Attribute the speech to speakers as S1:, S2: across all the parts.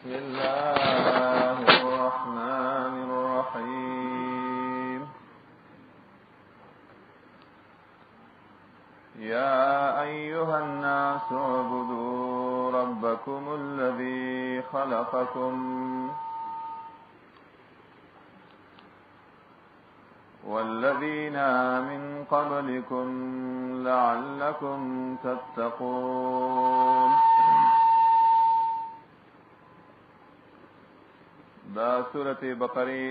S1: بسم الله الرحمن الرحيم يا أيها الناس اعبدوا ربكم الذي خلقكم والذين من قبلكم لعلكم تتقون. دا سورۃ بقرہ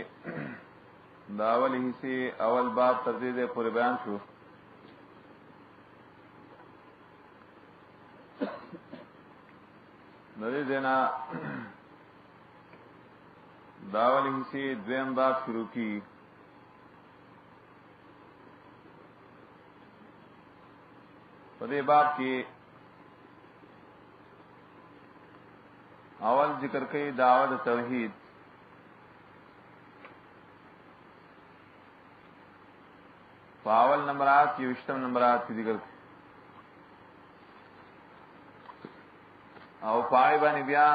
S1: دا اول حصے اول باب ترتیب پورے بیان شو. ندی دینا دا اول حصے دویم باب شروع کی. پدے باب کی اول ذکر کئی دعوت توحید، اول نمبرات کی وشتم نمبرات کی ذکر او پای باندې بیا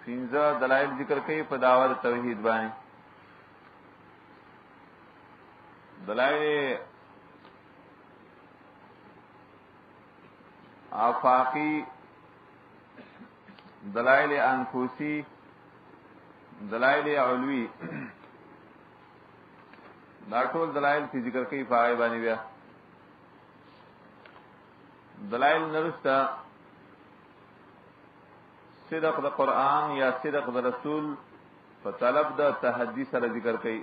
S1: پنځه دلایل ذکر کړي په دعوت توحید باندې. دلایل آفاقی، دلائل انفوسی، دلائل علوی، دا ټول دلائل چې ذکر کوي په هغه باندې بیا دلائل نرسته صدق د قرآن یا صدق د رسول په طلب د تحدی سره ذکر کوي.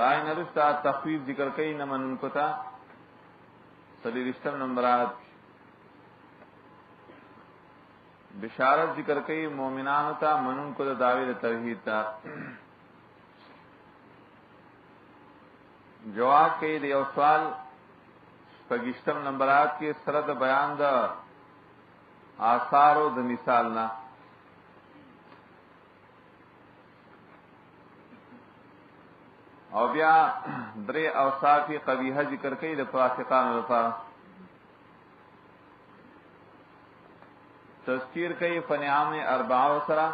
S1: دا نرسته تخویف ذکر کوي نه منونکو ته. سلیرشتم نمبرات بشارت ذکر کئی مومنانو تا منون کو دا دعوی توحید تا. جواب کئی دیو سوال پگشتم نمبرات کے سرد بیان دا آثارو دا مثالنا. او بیا درې اوصافی قبیحه ذکر کئی دا فاسقانو لپاره. تذکیر کئی فنعام اربعو سرا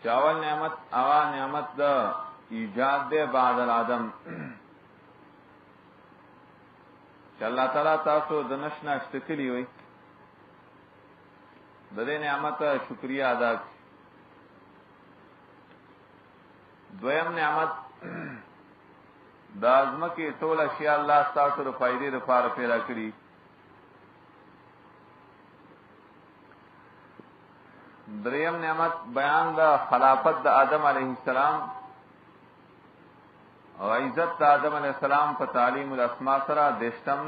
S1: چاول نعمت اغا نعمت دا ایجاد دے بعد العدم چا اللہ تعالیٰ تاسو دنشنا اشتکلی ہوئی دے نعمت شکریہ ادا کی. دویم نعمت دا ازمکی طول اشیاء اللہ ستاسو رو فائدی رفار پیدا کری. دریم نعمت بیان دا خلافت دا آدم علیہ السلام او عزت دا آدم علیہ السلام پا تعلیم الاسماء سرا دیشتم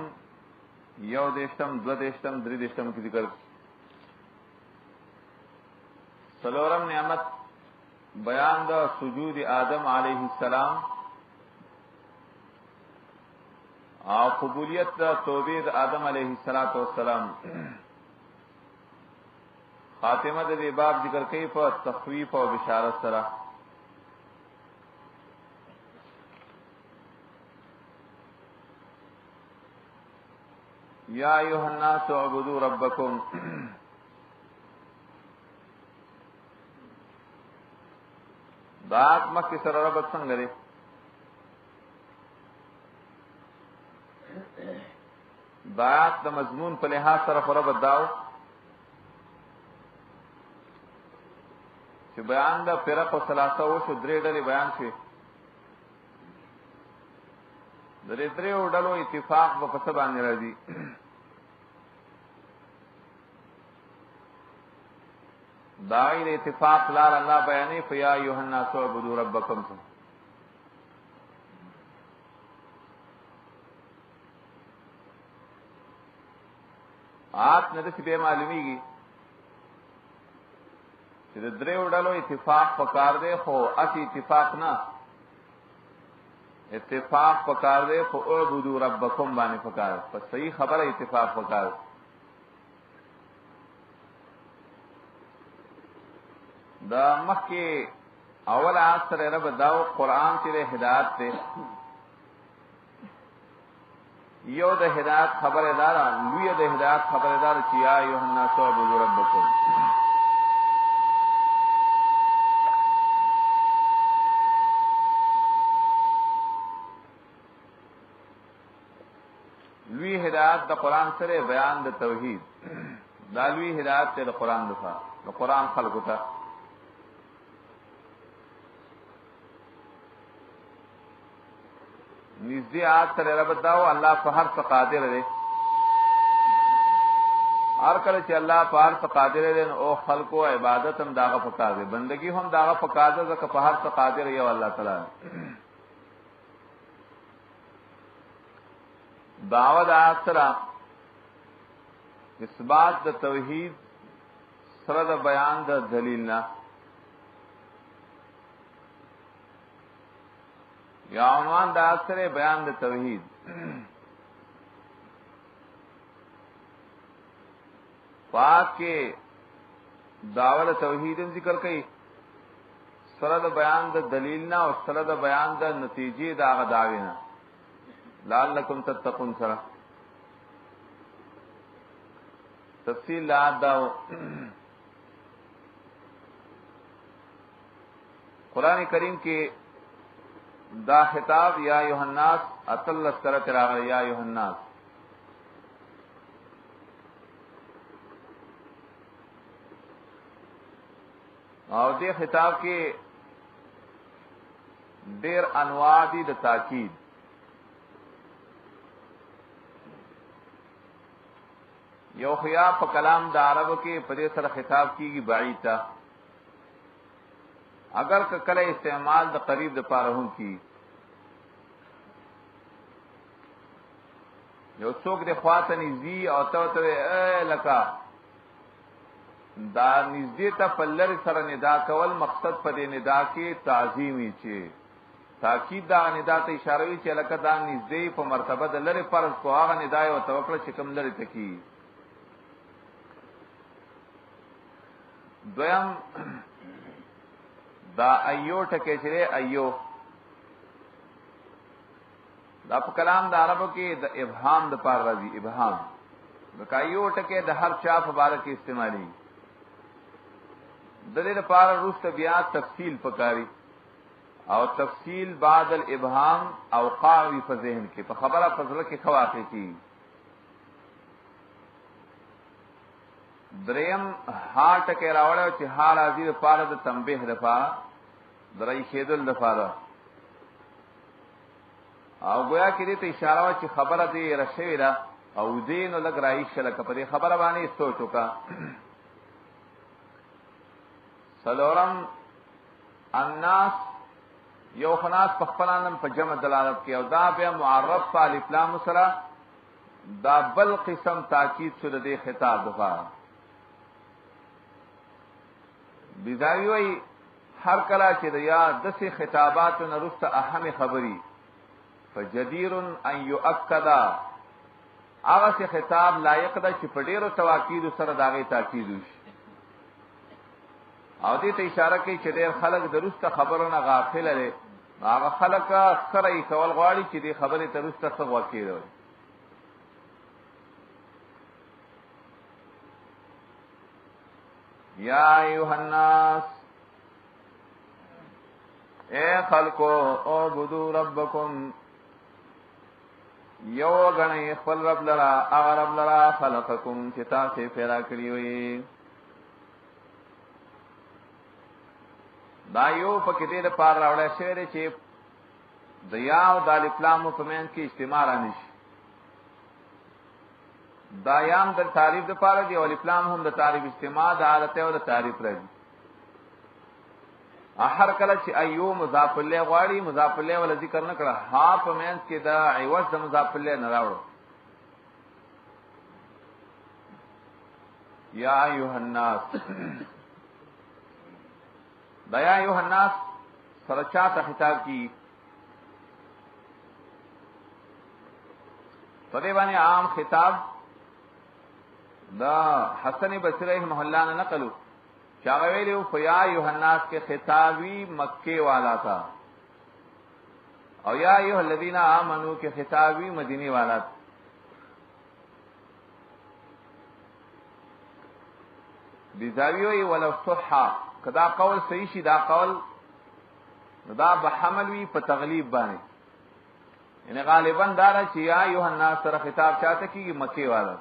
S1: یو دیشتم دو دیشتم دری دیشتم کی ذکر. سلورم نعمت بیان دا سجود آدم علیہ السلام او قبولیت دا توبید آدم علیہ السلام. خاتمہ دے باب ذکر کئی پر تخویف و بشارت سرا. یا ایوہ الناس اعبدوا ربکم دات مکی سر ربط سنگ لے دات دا مضمون پہ لحاظ سر ربط داو چې بیان دا فرق و ثلاثه وشو. درې ډلې بیان شي. درې ډلو اتفاق په څه باندې راځي. داعی اتفاق لار الله بیانې فیا ایها الناس اعبدوا ربکم. آپ نه څه به معلومیږي چې د درې ډلو اتفاق پکار دی، خو اسی اتفاق نه، اتفاق پکار دی خو اعبدوا ربکم باندې پکار. په صحیح خبره اتفاق پکار. دا مخکې اول عصر رب داو قرآن چې هدایت دی یو د هدایت خبردار لوی د هدایت خبردار چې یا ایه الناس اعبدوا ربکم لوی هدایت د قران سره بیان د توحید دا لوی هدایت ته د قران دفاع د قران خلقو ته نږدې آیات سره رب داو الله په هر څه قادر دی هر کله چې الله په هر څه قادر دی او خلقو عبادت هم داغه په قادر بندگی هم داغه په قادر ځکه په هر څه قادر یو الله تعالی دعوت آسرا اثبات د توحید سره د بیان د دلیل نه یا عنوان د آسره بیان د توحید پاک کې دعوت توحید ذکر کړي سره د بیان د دلیل نه او سره د بیان د نتیجې د هغه داوی نه لعلکم تتقون سره تفصیل لا داو قرآن کریم کې دا خطاب یا ایها الناس اتل سره تراغ یا ایها الناس او دې خطاب کې ډېر انواع دي د تاکید یو خیا په کلام د عربو کې په دې سره خطاب کیږي بعید تا اگر کله استعمال د قریب د پاره هم کی یو څوک د خواته نږدې او ته لکه دا نږدې ته په لری سره ندا کول مقصد په دې ندا کې تعظیمی چی تاکید دا ندا ته اشاره وی چې لکه دا نږدې په مرتبه د لری فرض کو هغه ندا او توکل چې کوم لری تکي دویم دا ایو ټکه چره ایو دا په کلام د عربو کې د ابهام د پار راځي ابهام د کایو ټکه د هر چا په باره کې استعمالي د دې لپاره روسته بیا تفصیل پکاري او تفصیل بعد الابهام او قاوی په ذهن کې په خبره فضله کې خواخې کی دریم هاټ کې راوړل چې حال ازي د پاره د تنبیه د پاره درای خېدل د پاره او گویا کې دې ته اشاره وا چې خبره دې رشوي ده او دین لګ راځي شلک په دې خبره باندې سوچ وکا سلورم الناس یو خناس په خپل نام په جمع دلالت کوي او دا به معرف په الف لام سره دا بل قسم تاکید شوه د خطاب دغه بيځاوي وي هر کله چې یا دسه خطابات نرسته اهم خبري فجدير ان يؤكد هغه څه خطاب لایق ده چې په ډیرو تواکید سره داغه تاکید وشي او دې ته اشاره کوي چې ډېر خلک درسته خبرونه غافل دي هغه خلک سره یې کول غواړي چې دې خبرې درسته څه وکړي یا ایها الناس اے خلقو اعبدوا ربکم یو غنی خپل رب لرا هغه رب لرا خلقکم چې تاسو پیدا کړی وي دا یو پکې دې د پار راوړل شوی چې د یا او د الف لام په منځ کې اجتماع رانیش دا یام د تعریف د پاره دی او الف لام هم د تعریف اجتماع د حالت او د تعریف راځي هر کله چې ایو مضاف له غواړي مضاف له ول ذکر نه کړه ها په منځ کې دا عوض د مضاف له نه راوړو یا ایها الناس دا یا ایها الناس سره چاته خطاب کی په دې باندې عام خطاب دا حسن بصری رحمه الله نے نقلو چاغه ویلو فیا ایها الناس کے خطابی مکے والا تھا او یا ایها الذین آمنو کے خطابی مدینی والا بیزاوی ولو صحا کدا قول صحیح شي دا قول دا به حمل وی په تغلیب باندې یعنی غالبا دا چې یا یوحنا سره خطاب چاته کیږي مکی والا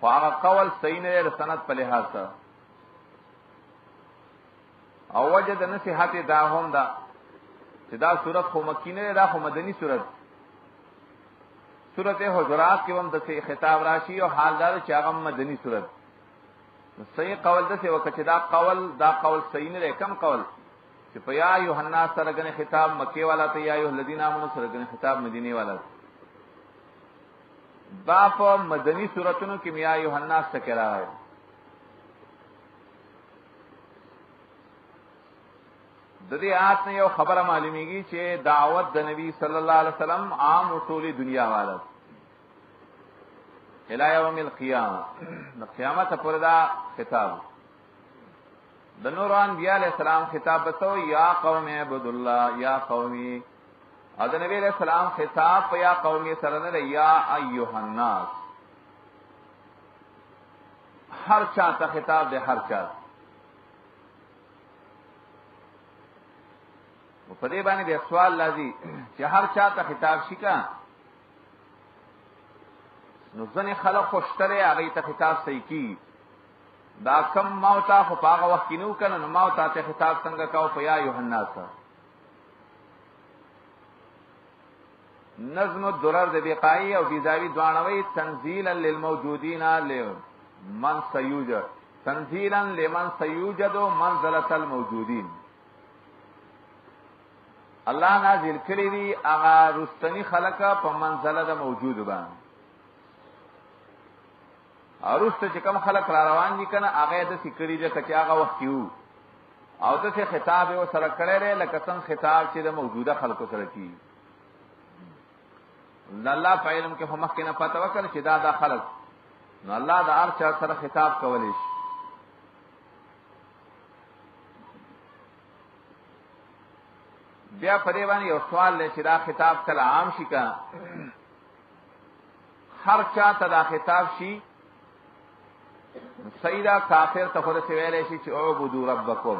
S1: خو هغه قول صحیح نه دی سند په لحاظ سره او وجه د نصیحت دا هم دا چې دا صورت خو مکی نه دا خو مدنی صورت سورۃ حجرات کې هم د خطاب راشي او حالدار چې هغه مدنی صورت صحیح قول د څه وکړه چې دا قول صحیح نه دی کم قول چې په یا یوحنا سره غنه خطاب مکی والا ته یا ایه الذین آمنوا سره غنه خطاب مدینی والا دا په مدنی صورتونو کې یا یوحنا سره راغی د دې آیت نه یو خبره معلومیږي چې دعوت د نبی صلی الله علیه وسلم عام او ټولي دنیا والا الى یوم القیامه د قیامت پر دا خطاب د نور انبیاء علیہ السلام خطاب بتو یا قوم عبد الله یا قومي او د نبی علیہ السلام خطاب یا قومي سره نه یا ایها الناس هر چا ته خطاب دی هر چا په دې باندې د سوال لازم چې هر چا ته خطاب شي کا نو ځنې خلک خوشتره هغه ته خطاب صحیح کی دا کم موتا خو هغه وخت کې نو کنه نو موتا ته خطاب څنګه کاو په یا یوحنا سره نظم الدرر د بقای او بیزاوی دوانوي تنزیلا للموجودین لمن سيوجد تنزیلا لمن سيوجد منزله الموجودین الله نازل کړی دی هغه رستنی خلقه په منزله د موجود باندې ارسته چې کوم خلق را روان دي کنه هغه د سکړي د کچا هغه وخت یو او د څه خطاب یو سره کړی لکه څنګه خطاب چې د موجوده خلقو سره کی الله په علم کې هم مخکې نه پته وکړ چې دا خلق نو الله د هر چا سره خطاب کولی شي بیا په دې باندې یو سوال لې چې دا خطاب کله عام شي کا هر چا ته دا خطاب شي سیدا کافر ته خود څه ویلې شي چې اعبدوا ربکم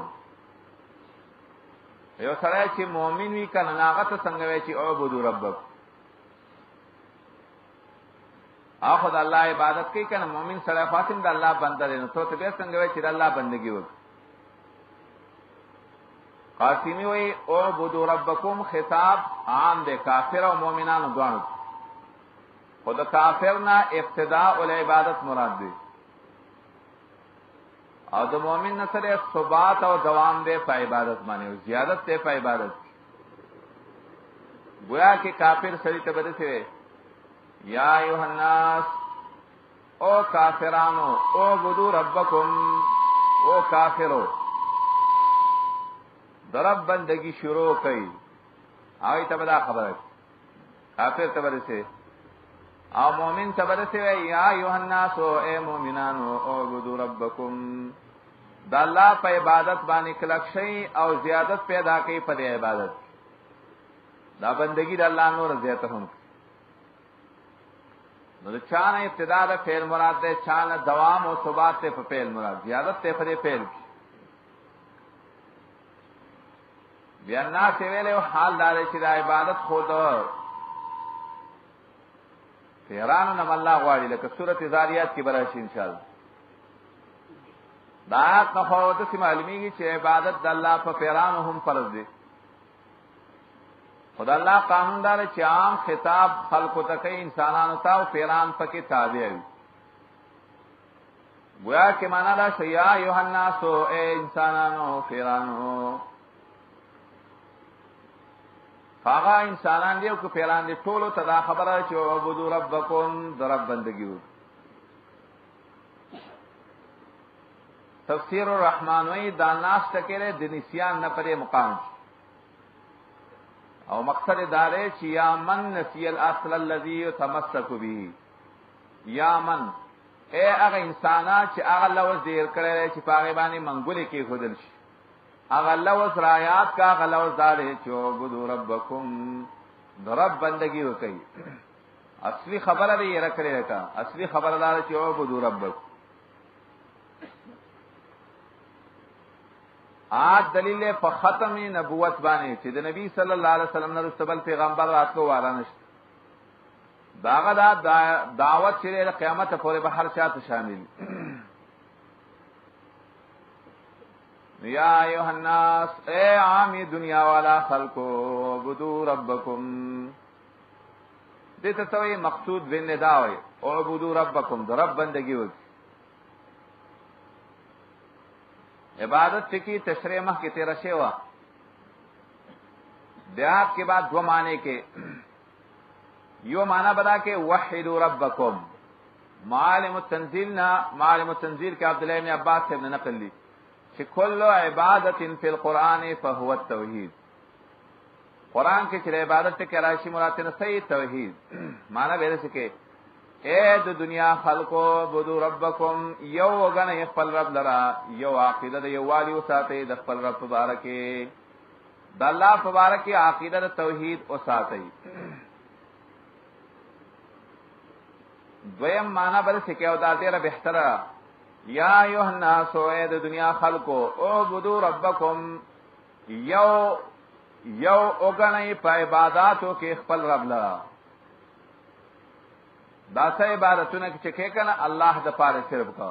S1: یو سره چې مؤمن وي کنه هغه ته څنګه وي چې اعبدوا ربکم اخو د الله عبادت کوي کنه مؤمن سره فاطم د الله بنده دی نو ته به څنګه وي چې د الله بندگی وکړي قاسمی وی اعبدوا ربکم خطاب عام دے کافر او مومنانو دوانو خود کافرنا ابتداء العبادت مراد دی او د مومن سره ثبات او دوام دے په عبادت باندې او زیادت ته په عبادت گویا کہ کافر سری ته بده سي یا ایها الناس او کافرانو اعبدوا ربکم او کافرو درب بندگی شروع کئی آئی تبدا خبر کافر تبدسے او مومن تبدسے یا ایوہ الناسو اے مومنانو اعبدوا ربکم دا اللہ پا عبادت بانی کلک شئی او زیادت پیدا کئی پا دی عبادت دا بندگی دا اللہ نور زیادت ہوں نو دا چانا ابتدا دا فعل مراد دے چانا دوام و ثبات تے پا فعل مراد زیادت تے پا دی فعل کی بیا نا سی ویلے حال دارے چې د عبادت خود پیرانو نم الله غواړي لکه سورۃ زاریات کې براشي ان شاء الله دا تفاوت سي معلومیږي چې عبادت د الله په پیرانو هم فرض دي خدای الله قانون دار چې عام خطاب خلقو ته کوي انسانانو ته او پیران پکې تابع وي گویا کې معنا دا شیا یوحنا سو اے انسانانو پیرانو هغه انسانان دی او کو پیران دی ټولو ته دا خبره چې عبدوا ربکم درب بندگی وو تفسیر الرحمن وی دا ناس تکره د نسیان نه پرې مقام او مقصد داره چې یا من نسی الاصل الذي يتمسك به یا من اے هغه انسانات چې هغه لوز دیر کړي چې پاغه باندې منګولې کې خودل شي هغه لوز رایات کا هغه لوز داره چې عبدوا ربکم درب بندگی وکي اصلي خبره دې رکړې کا اصلي خبردار چې عبدوا ربکم دلیل په ختم نبوت باندې چې د نبی صلی الله علیه وسلم نه رسول پیغمبر راتلو واره نشته. داغه دا دعوت چې د قیامت پورې به هر چاته شامل. یا ایها الناس، اے عامی دنیا والا خلقو، عبدوا ربکم. دې ته توي مقصود بالنداء وي، عبدوا ربکم، د رب بندگی وکړئ. عبادت کی تشریح مخ کی تیرہ شیوا دیات کے بعد دو معنی کے یو معنی بدا کہ وحدوا ربکم. معالم التنزیل کے عبداللہ ابن عباس سے ابن نقل لی کہ کل عبادت فی القرآن فهو التوحید. قرآن کے چلے عبادت کے راشی مراتن صحیح توحید معنی بیرے سکے اے د دنیا خلقو بدو ربکم، یو وگن خپل رب لرا، یو عقیده د یو والی وساتئ د خپل رب مبارکه، د الله مبارکه عقیده د توحید وساتئ. دویم معنی بل څه کې او دا ډیره بهتره، یا ایها الناس، اے د دنیا خلقو عبدوا ربکم، یو وگن په عبادتو کې خپل رب لرا. دا سه عبادتونه چې کې کنه الله د پاره صرف کا،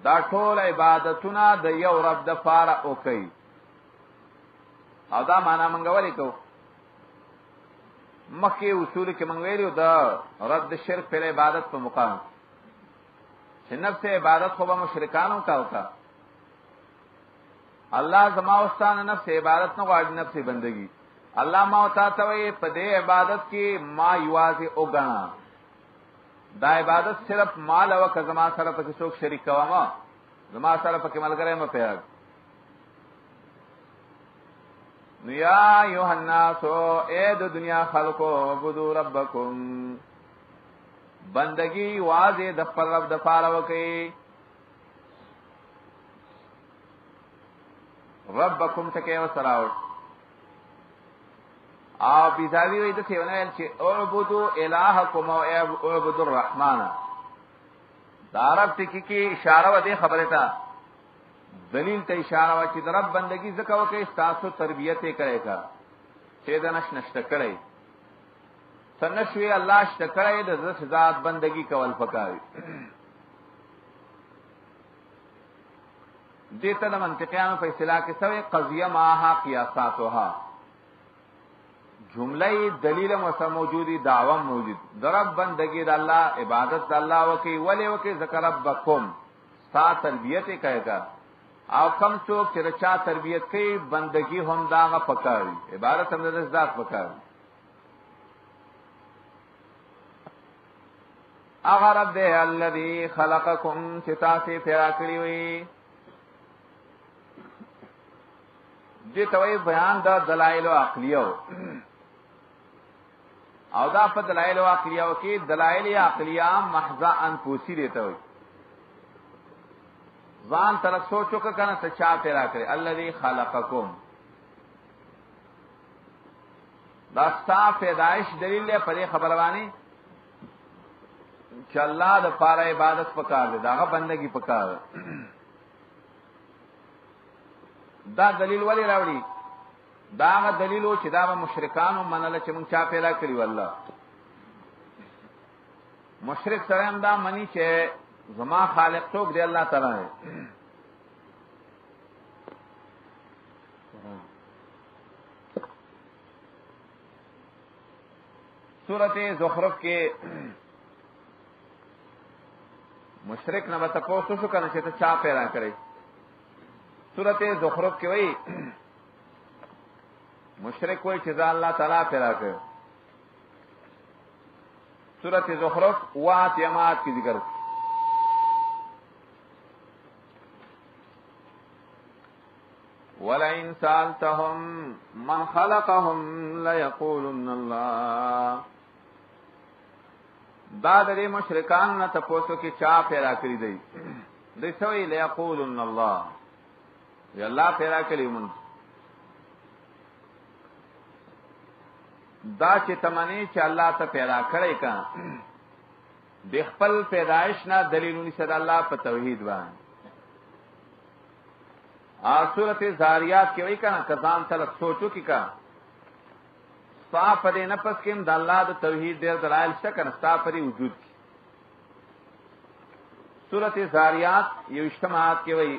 S1: دا ټول عبادتونه د یو رب د پاره وکي. او دا معنا مونږ ولې کو مکه اصول کې مونږ ویلو دا رد شرک په عبادت په مقام چې نفس عبادت خو به مشرکانو کا وکا. الله زما واستانه نفس عبادت نه غواړي، نفس بندگی. الله ما وتا ته وي په دې عبادت کې ما یوازې وګڼا، دا عبادت صرف مال او کزما سره پکې څوک شریک کوما، زما سره پکې ملګری مې پیاګ. نو یا ایها الناس، اے د دنیا خلقو عبدوا ربکم، بندگی واځي د خپل رب د پاره وکي. ربکم تکي وسراوت او بیزاوی وی د څه ونل چې اعبدوا الہکم او اعبدوا الرحمن. دا عرب ټکی کې اشاره و دې خبره ته، دلیل ته اشاره و چې د رب بندگی زکه وکي، تاسو تربیت یې کړئ کا چې د نشته کړئ سنشوی الله شته کړئ د ذات بندگی کول پکاري. دې ته د منطقيانو په اصطلاح کې سوې قضیه ماها قیاساتها، جمله دلیل مسا موجودی، دعوام موجود. درب بندگی د الله، عبادت د الله وکي، ولی وکي ذکر ربکم، ستا تربیت کړه کا. او کم څوک چې چا تربیت کوي بندگی هم داغه پکاري، عبادت هم د ذات پکاري. اغه رب دې الذی خلقکم، چې تاسو پیدا کړی وي. دې توي بیان د دلایل عقلیو، او دا په دلایل عقلیو کې دلایل عقلیه محض انفسی دیته وي. ځان تر سوچو کنه ته چا پیدا کړی، الذی خلقکم، دا ستا پیدائش دلیل دی په دې خبره باندې چې الله د پاره عبادت پکار دی، داغه بندگی پکار. دا دلیل ولی راوړي؟ دا دلیلو چې دا مشرکانو منل چې مونږ چا پیدا کړی والله. مشرک سره هم دا منی چې زما خالق څوک دی، الله تعالی دی. سورۃ زخرف کې مشرک نه به تاسو شو کنه چې ته چا پیدا کړی. سورۃ زخرف کې وایي مشرک وای چې ځان الله تعالی پیدا کړ. سورۃ زخرف وات یمات کی ذکر. ولئن سألتهم من خلقهم ليقولن الله. دا د مشرکان نه تاسو کې چا پیدا کړی دی؟ دوی سوې ليقولن الله، یا الله پیدا کړی مونږ. دا چې تمنی چې الله ته پیدا کړی کا، د خپل پیدائش نه دلیلونه صد الله په توحید باندې. سورۃ زاریات کې وایي کنه کزان تل سوچو کې کا صاف دې نفس کې د الله د توحید ډېر دلایل شته کنه صاف دې وجود کې سورۃ زاریات یو اجتماعات کې وایي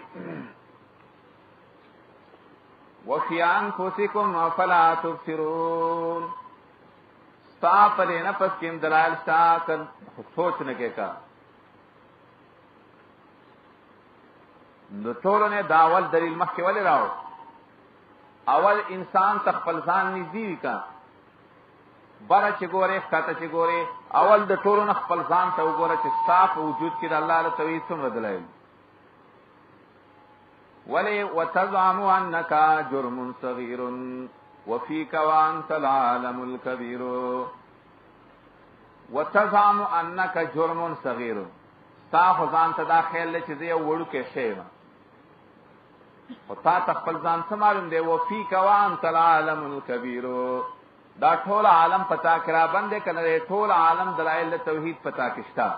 S1: وفي انفسكم افلا تبصرون صاف دې نفس کې دلایل شته کن سوچ نه کې کا نو ټول نه داول دلیل مخکې ولې راو اول انسان تخپل ځان نږدې کا بره چې ګوره کاته چې ګوره اول د ټولو نه خپل ځان ته وګوره چې صاف وجود کې د الله له توحید څومره دلایل ولی وتزعم انك جرم صغير وفيك وانت العالم الكبير وتزعم انك جرم صغير صاف ځان ته دا خیال چې زه وړو کې شی او تا خپل ځان څه معلوم دی وفيك وانت العالم الكبير دا ټول عالم پتا کرا باندې کنه ټول عالم دلایل توحید پتا کشتا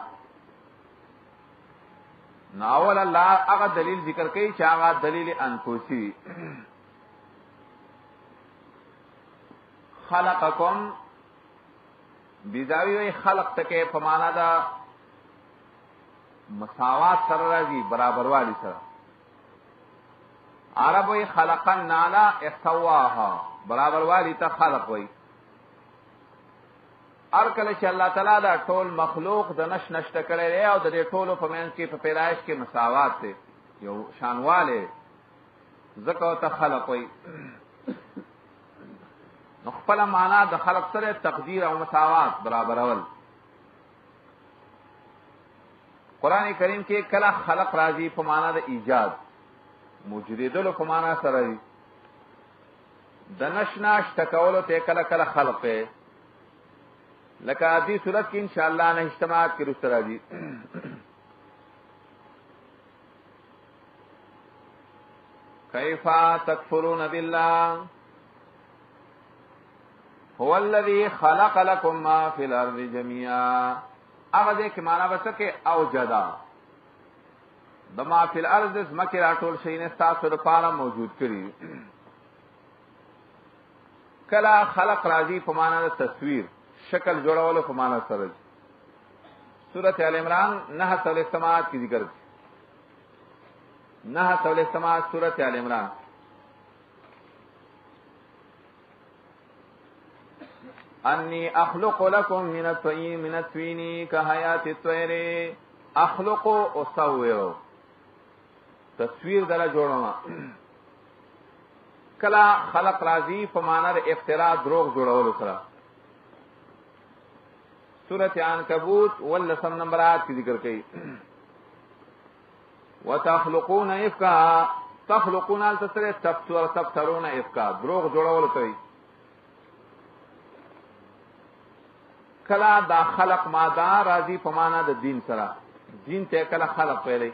S1: ناول الله هغه دلیل ذکر کوي چې هغه دلیل انفسی خلقکم بيزاوی خلق تکه په معنا دا مساوات سره راځي برابروالی سره عربی خلقن نالا استواها برابروالی ته خلق وای ارکل چې الله تعالی دا ټول مخلوق د نشته کړي دی او د دې ټولو په منځ کې په پیدایش کې مساوات دی یو شانواله زکه ته خلق وای نو خپل معنا د خلق سره تقدیر او مساوات برابرول قران کریم کې کله خلق راځي په معنا د ایجاد موجودیدلو په معنا سره دی د نشناش تکولو ته کله کله خلق لکه دې صورت کې ان شاء الله نه اجتماعات کې رسل راځي کیف تکفرون بالله هو الذي خلق لكم ما في الارض جميعا هغه دې کې معنا وسکه اوجدا د ما فی الارض مکه راټول شي نه تاسو لپاره موجود کړي کلا خلق راضی په معنا د تصویر شکل جوړولو په معنا سره سورۃ ال عمران 9 سماعت کی ذکر 9 سماعت سورۃ ال عمران انی اخلق لكم من الطين كحیات الطير اخلق اصور تصویر دلا جوړما کلا خلق راضی په معنا د افتراء دروغ جوړولو سره سورۃ عنکبوت ولسم نمبرات کی ذکر کړي وتخلقون افکا تخلقون التسر تفترون افکا دروغ جوړولو کوي کلا دا خلق ماده راضی په معنا د دین سره دین ته کلا خلق پیلې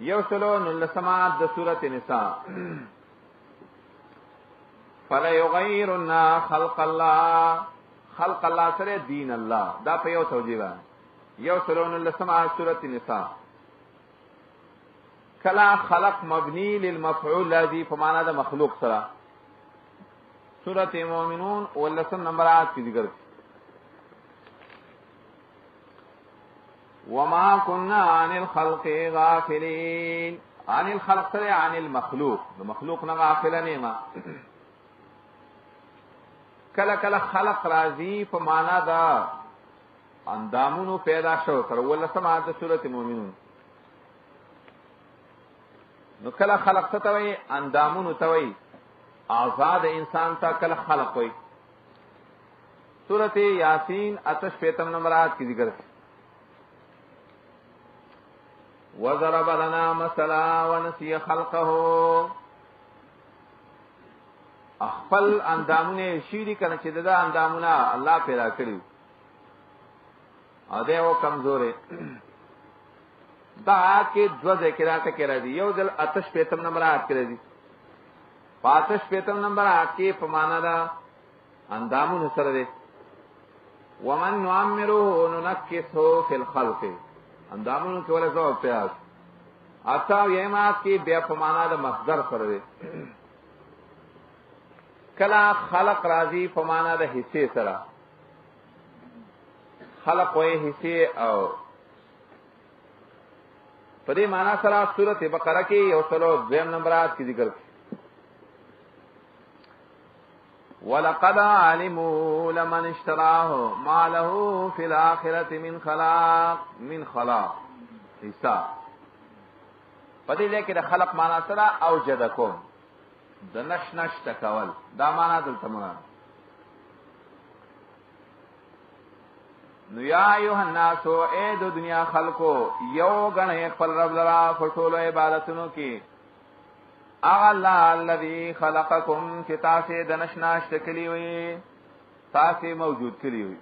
S1: یو سلو نلسمات د سورۃ نساء فلا یغیرن خلق الله سره دین الله دا په یو توجیه یو سلو نلسمات سورۃ نساء کلا خلق مبنی للمفعول الذی په معنا د مخلوق سره سورۃ مومنون ولسم نمبرات کی ذکر وما كنا عن الخلق غافلين عن الخلق سره عن المخلوق د مخلوق نه غافل نه ما کله کله خلق راضی په معنا دا اندامونو پیدا شو سره ولسم د سورۃ مومنون نو کله خلق ته وي اندامونو ته وي آزاد انسان تا کل خلق ہوئی سورۃ یاسین اتش پیتم نمبرات کی ذکر وضرب لنا مثلا ونسی خلقه اخفل اندامونه شیری کنه چې دا اندامونه الله پیدا کړی ا دې و کمزورې دا کې دو ذکرات کې راځي یو ځل اتش پیتم نمبرات کې راځي پاتش پیتم نمبر آکی پمانا دا اندامون سر دے ومن نعمره ننکسو فی الخلق اندامون کی ولی زواب پیاز اتا یمات کې بیا په معنا د مصدر سره دی کلا خلق راضی په معنا د حصے سره خلق وې حصے او په دې معنا سره سورته بقره کې یو څلو دویم نمبرات کې ذکر ولقد علموا لمن اشتراه ما له في الاخره من خلاق حساب پدې لیکه د خلق معنا سره اوجدکم د نش تکول دا معنا دلته مراد نو یا ایها الناس اے د دنیا خلقو یو غنه خپل رب لرا فټولو عبادتونو کې الله الذي خلقكم چې تاسو د نش تکلی وي تاسو موجود کړی وي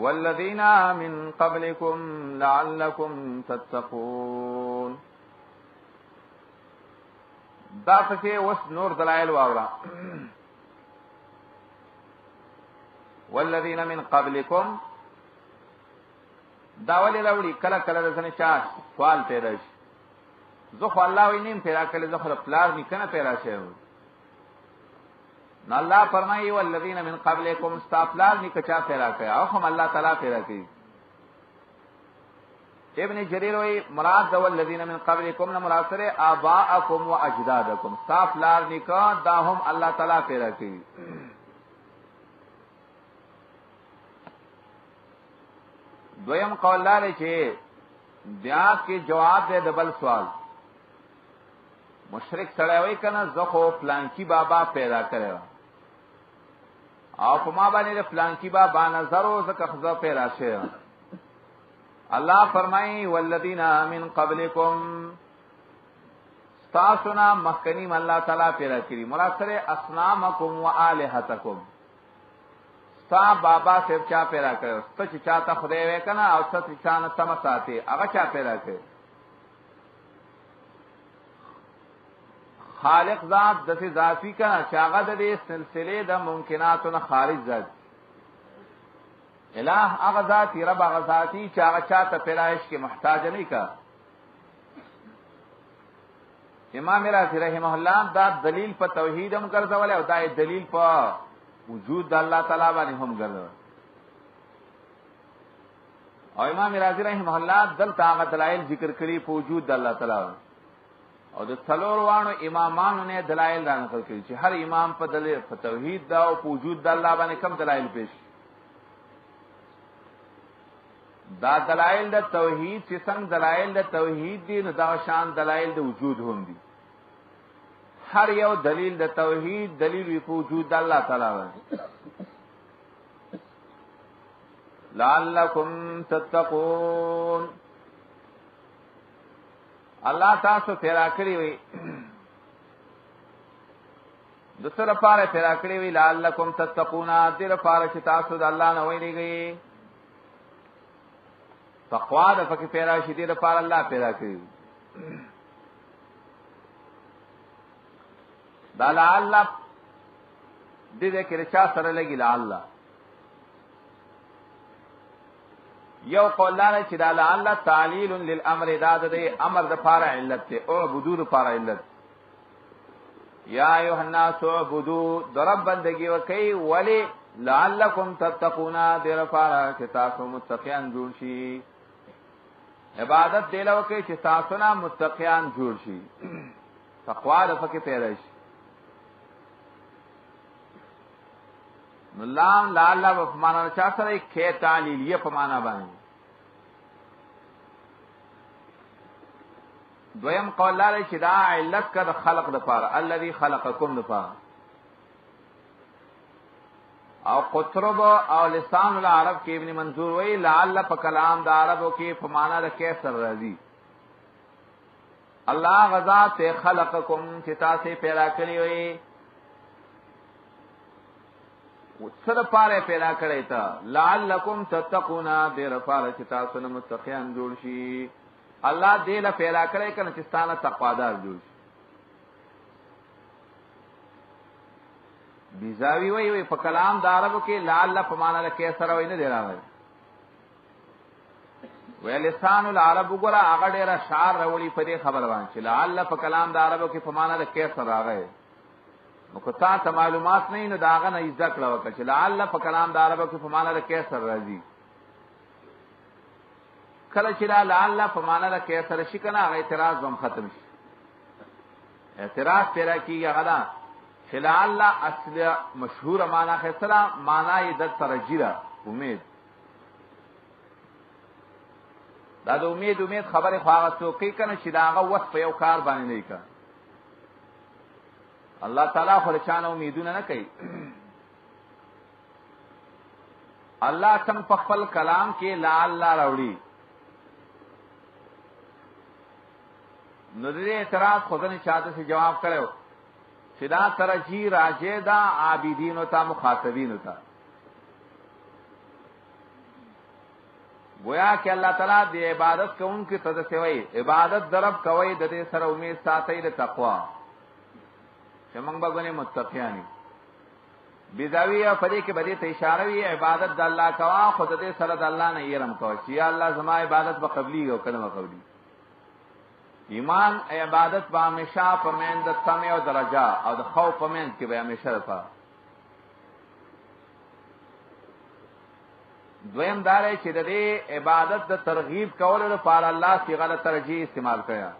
S1: والذین من قبلكم لعلكم تتقون دا پکې وس نور دلایل واورا والذین من قبلكم دا ولې راوړي کله کله د ځنې چا سوال پیدا شي زه خو الله وینم پیدا کړل زه خپل پلار نکنه پیدا شوم نو الله فرمایي والذین من قبلكم استغفار نکچا پیدا کړ او هم الله تعالی پیدا کړي ابن جریر وی مراد د والذین من قبلكم نه مراد سره آباءکم واجدادکم استغفار نکا دا هم الله تعالی پیدا کړي دویم قول لري چې بیا کې جواب دی د بل سوال مشرک سره وای کنه زخو پلانکی بابا پیدا کړو او په ما باندې پلانکی بابا نظر او زکه خزا پیدا شه الله فرمایي والذین من قبلکم تاسونا مخکنیم الله تعالی پیدا کړی مراد سره اصنامکم والہتکم تا بابا صاحب چا پیدا کړو ته چې چاته خدای وې کنه او ته چې چانه تم ساتي هغه چا پیدا کړ خالق ذات د ذاتی کنه چې هغه د سلسله د ممکناتو خارج ذات الہ هغه ذاتی رب هغه ذاتی چې هغه چاته پیدائش کې محتاج نه کا امام رازی رحمه الله دا دلیل په توحید هم ګرځول او دا دلیل په وجود د الله تعالی باندې هم ګرځول او امام رازی رحمه الله دلته هغه دلایل ذکر کړي په وجود د الله تعالی او د څلور وانو امامانو نه دلایل را نقل کړي چې هر امام په دلیل په توحید دا او په وجود د الله باندې کم دلایل پیش دا دلایل د توحید چې څنګه دلایل د توحید دي نو دا شان دلایل د وجود هم دي هر یو دلیل د توحید دلیل وی په وجود د الله تعالی باندې لعلکم تتقون الله تاسو پیدا کړی وي د سره لپاره پیدا کړی وي لعلکم تتقون دې لپاره چې تاسو د الله نه ویریږئ تقوا د پکې پیدا شي دې لپاره الله پیدا کړی دا لعل دې کې رچا سره لګی لعل یو قول لاره چې دا لعل تعلیل للامر دا د امر د لپاره علت ته او بدون لپاره علت یا ایها الناس عبدوا درب بندگی وکي ولی لعلکم تتقون دې لپاره چې تاسو متقیان جوړ شي عبادت دی لو کې چې تاسو نه متقیان جوړ شي تقوا د پکې پیدا شي نلام لالا په معنا چا سره کې تعلیلیه په معنا باندې دویم قول لري چې دا علت کړه خلق د پاره الذي خلقکم د پاره او قطرب او لسان العرب کې ابن منظور وی لعل په کلام د عربو کې په معنا د کیسر راځي الله غزا ته خلقکم چې تاسو پیدا کړی وي وڅره پاره پیدا کړی تا لعلکم تتقون دې لپاره چې تاسو نه متقیان جوړ شي الله دې له پیدا کړی کنه چې ستانه تقوادار جوړ شي بیزاوی وی په کلام د عربو کې لعل په معنا د کیسر وی نه دی راغلی ولسان العرب وګره هغه ډېر اشعار راوړي په دې خبره باندې چې لعل په کلام د عربو کې په معنا د کیف سره راغی. نو که تا معلومات نه نو داغه نه ذکر وکړه چې لعل په کلام د عربو کې په معنا د کیف سره راځي. کله چې لعل په معنا د کیف سره شي کنه هغه اعتراض هم ختم شي. اعتراض پیدا کیږي هغه دا چې لعل اصل مشهور معنا خسره معنا یې د ترجیره امید. دا د امید خبره خو هغه څوک کنه چې دا هغه وخت په یو کار باندې نه کوي. الله تعالی خو چانه امیدونه نه کوي. الله سم په خپل کلام کې لعل راوړي. نو دې اعتراض خدای چاته سے جواب کړو چې دا ترجیح راجه دا عابدین او تا مخاطبین ہوتا. گویا کہ اللہ تعالیٰ دی عبادت کوونکو ته د سوی عبادت ضرب کوي د دې سره امید ساتي د تقوا چې موږ به غني متقیانی بيزاویه پدې کې بده ته اشاره وی عبادت د الله کوا خود دې سره د الله نه يرم کوي چې یا الله زما عبادت به قبلي او کلمه قبلي. ایمان عبادت به همیشه په مند د سمع او درجه او د خوف په مند کې به همیشه ده. دویم دار چې د دې عبادت د ترغیب کولو لپاره الله صيغه د ترجیح استعمال کړه.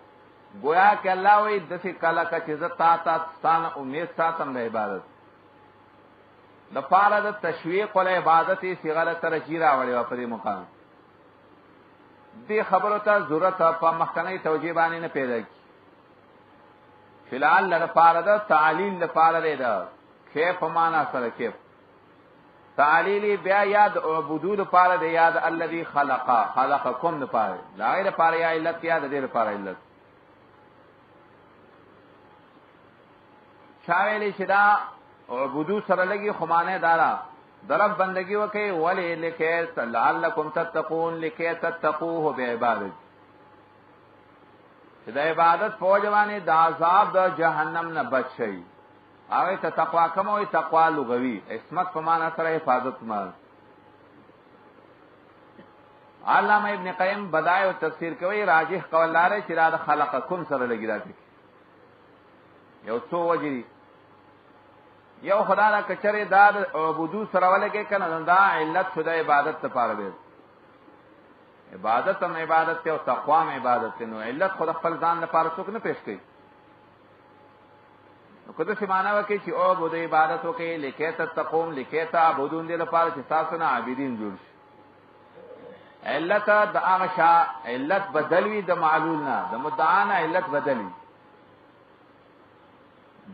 S1: گویا کہ اللہ وی دسی کالا کا چیز تا ستان امید ساتم د عبادت د پاره د تشویق ول عبادت صيغه د ترجیح راوړي په دې مقام. دې خبرو ته ضرورت په مخکنی توجیه باندې نه پیدا کی. فلال د پاره د تعلیل د پاره ده کیف معنا سره کیف تعلیلی بیا یاد عبودو د پاره د یاد الذی خلقکم د پاره لا غیر پاره یا علت یاد دې د پاره علت شاویلی شدا عبودو سره لګي خمانه دارا درب بندگی وکي ولی لکه لعلکم تتقون لکه تتقوه بعبادت دا عبادت فوجوانی د عذاب د جهنم نه بچ شي. هغه ته تقوا کوم او تقوا لغوي عصمت په معنا سره حفاظت مال. علامه ابن قیم بدایع تفسیر کوي راجح قول لاره چې دا خلقکم سره لګی راځي. یو څو وجري یو خدای را کچره دار عبودو سره ولګي کنه دا علت شوه عبادت لپاره دی. عبادت هم عبادت او تقوا هم عبادت نو علت خود خپل ځان لپاره څوک نه پیش کوي. نو کله چې معنا وکي چې او بده عبادت وکي لکه تتقوم لکه تعبدون دې لپاره چې تاسو نه عابدین جوړ شي. علت د هغه شا علت بدلوي د معلول نه د مدعا نه علت بدلی.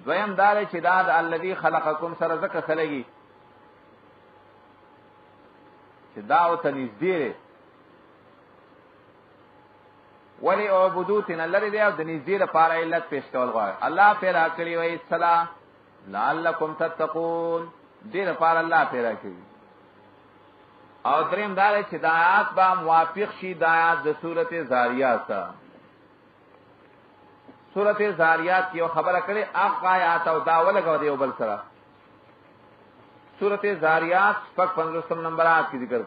S1: دویم دار چې دا د الذی خلقکم سره زکه خلګي چې دا او تنزدیره ولی عبودوتنا لري دی او د نږدې لپاره علت پیش کول غواړي. الله پیدا کړی وای صلا لعلکم تتقون دې لپاره الله پیدا کړی. او دریم دار چې د آیات با موافق شي د آیات د سورته زاریات سره. سورته زاریات یو خبره کړي اق آیات او دا ولګو دی بل سره. سورته زاریات پک 15 نمبر آیات کی ذکر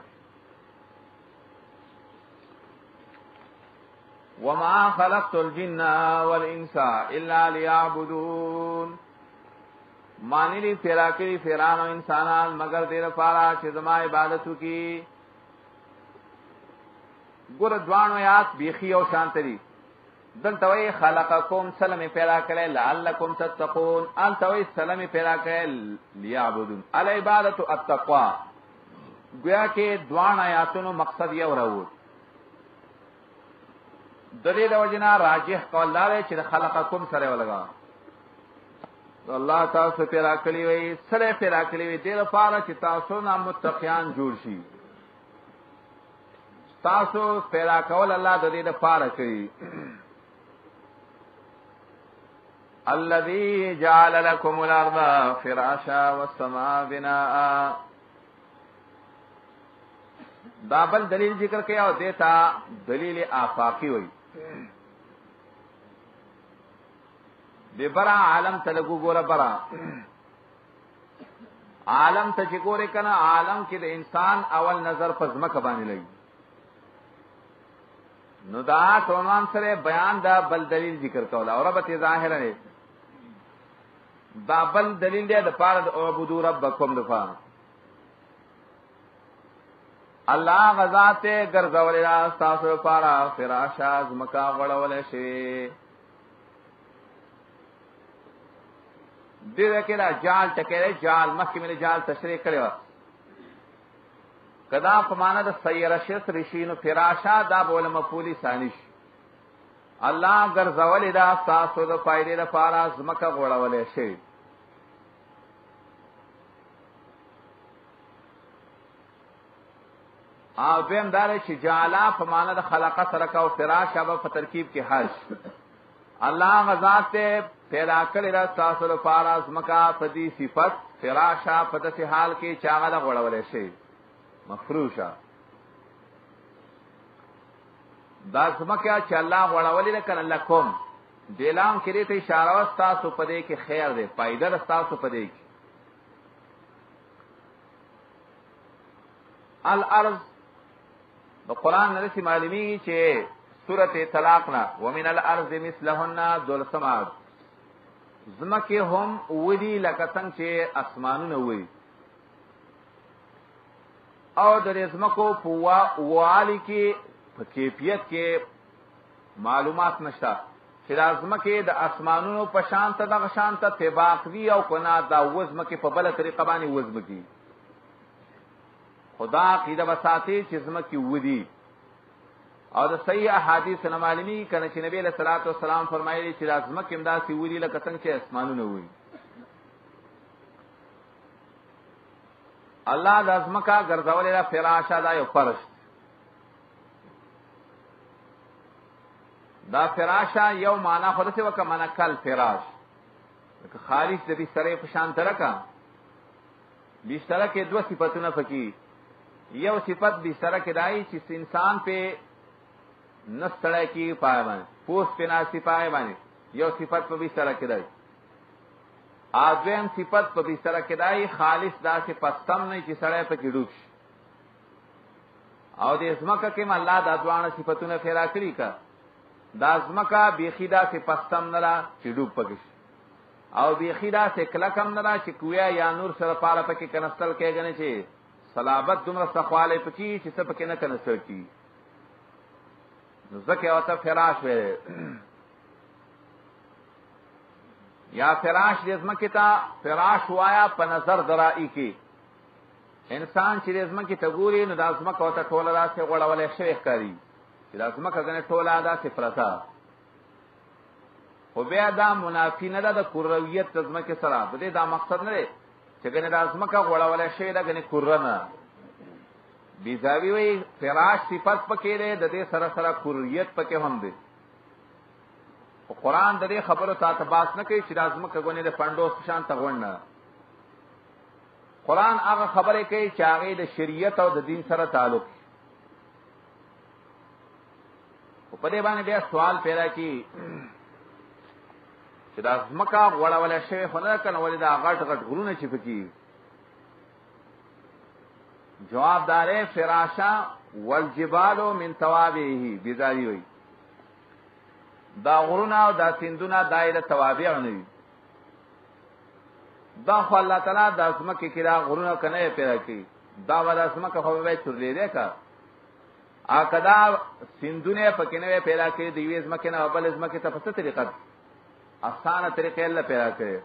S1: وما خلقت الجن والانس الا ليعبدون معنی لی پیدا کړي فیران او انسانان مگر دې لپاره چې زما عبادت وکړي. ګور دوانو یاد بیخي او شانتري دلته وی خلقکم سلام پیدا کړي لعلکم تتقون انت وی سلام پیدا کړي ليعبدون العبادت التقوا. گویا کې دوان آیاتونو مقصد یو راوړ. د دې د وجنا راجح قول لاره چې خلقکم سره ولګا الله تاسو پیدا کړی وي سره پیدا کړی وي د لپاره چې تاسو نه متقیان جوړ شي. تاسو پیدا کول الله د دې لپاره کوي. الذي جعل لكم الارض فراشا والسماء بناء دا بل دلیل ذکر کیا او دیتا دلیل آفاقی ہوئی. بے برا عالم تلگو گورا برا عالم تچگورے کنا عالم کی دا انسان اول نظر پزمک بانی لگی نو دا عنوان سره بیان دا بل دلیل ذکر کوله او ربط ظاهر نه دا بل دلیل دی د پاره د عبدو ربکم دفا الله غزاته ګرځولې را تاسو لپاره فراشا زمکا غړول شي دغه کې دا جال ټکرې جال مخکې مې جال تشریح کړو کدا په معنا د سیرشت رشینو فراشا دا بوله مفعولی ثانیش الله ګرځولې دا تاسو د فائدې لپاره زمکا غړولې شي او دیم دار چې جعلا په معنا د خلقه سره کا او فراش او په ترکیب کې حج الله غزاد ته پیدا کړی را تاسو لپاره ازمکا په دې صفت فراشا په دې حال کې چاغه غړولې شي مفروشا دا ازمکا چې الله غړولې کړه لکم دلام کې ته اشاره واستا سو په دې کې خیر دی فائدہ راستا سو په دې کې الارض د قران نرسي معلومي چې سورته طلاق نا ومن الارض مثلهن ذل سماوات زمکه هم ودي لکه څنګه چې اسمانونه وي او د زمکو په والی کې په کیفیت کې معلومات نشته چې د زمکه د اسمانونو په شان ته د شان ته تباق وی او کنا د وزمکه په بل طریقه باندې وزمکه خدا عقیده وساتي چې زمکه ودي او د صحیح احادیث نه معلومی کنه چې نبی له صلوات و سلام فرمایلی چې زمکه امداسي ودي لکه څنګه چې اسمانونه وي الله د زمکه ګرځولې را فراشا دا یو فرش دا فراشا یو معنا خودته وکه معنا کل فراش که خارج د بستر په شان ترکا بستر کې دوه صفاتونه پکې یو صفت بستر کې دای چې انسان په نستړی کی پای باندې پوس په ناسی پای باندې یو صفت په بستر کې دای اځم صفت په بستر کې دای خالص داسې پستم نه چې سړی په کې ډوب شي او د اسمکه کې الله د ادوانه صفاتونه پیدا کړی کا د اسمکه بیخی داسې پستم نه لا چې ډوب پکې او بیخی داسې کلکم نه لا چې کویا یا نور سره پاره پکې کنستل کېږي چې صلابت دومره سخواله پکې چې څه پکې نه کنستل کی زکه او ته فراش وې یا فراش دې زمکه تا فراش وایا په نظر درائی کې انسان چې دې زمکه ته ګوري نو د زمکه او ته ټوله راځي غړولې شوی ښکاری چې د زمکه غنه ټوله ادا صفرتا خو بیا دا منافی نه ده د کرویت د زمکه سره بده دا مقصد نه چې غنه د زمکه غړولې شوی دا غنه کورنه بیزاوی وی فراش صفت پکې ده د دې سره سره کرویت پکې هم ده او قران د دې خبرو ته باس نه کوي چې لازم کګونه د پندوس شان ته غونډه قران هغه خبره کوي چې هغه د شریعت او د دین سره تعلق او په دې باندې بیا سوال پیدا کی چې د ځمکه غوړول شوی خو نه کنه ولې دا غټ غټ غرونه چې پکې جواب داره فراشا والجبال من توابعه بذاری وی دا غرونه او دا سیندونه دایره توابع نه وي دا خو الله تعالی د اسمکه کې دا غرونه کنه پیدا کړي دا ولا اسمکه خو به ترلې ده کا اکدا سیندونه پکې نه پیدا کړي د یوې اسمکه نه بل اسمکه ته په څه طریقه اسانه طریقې الله پیدا کړي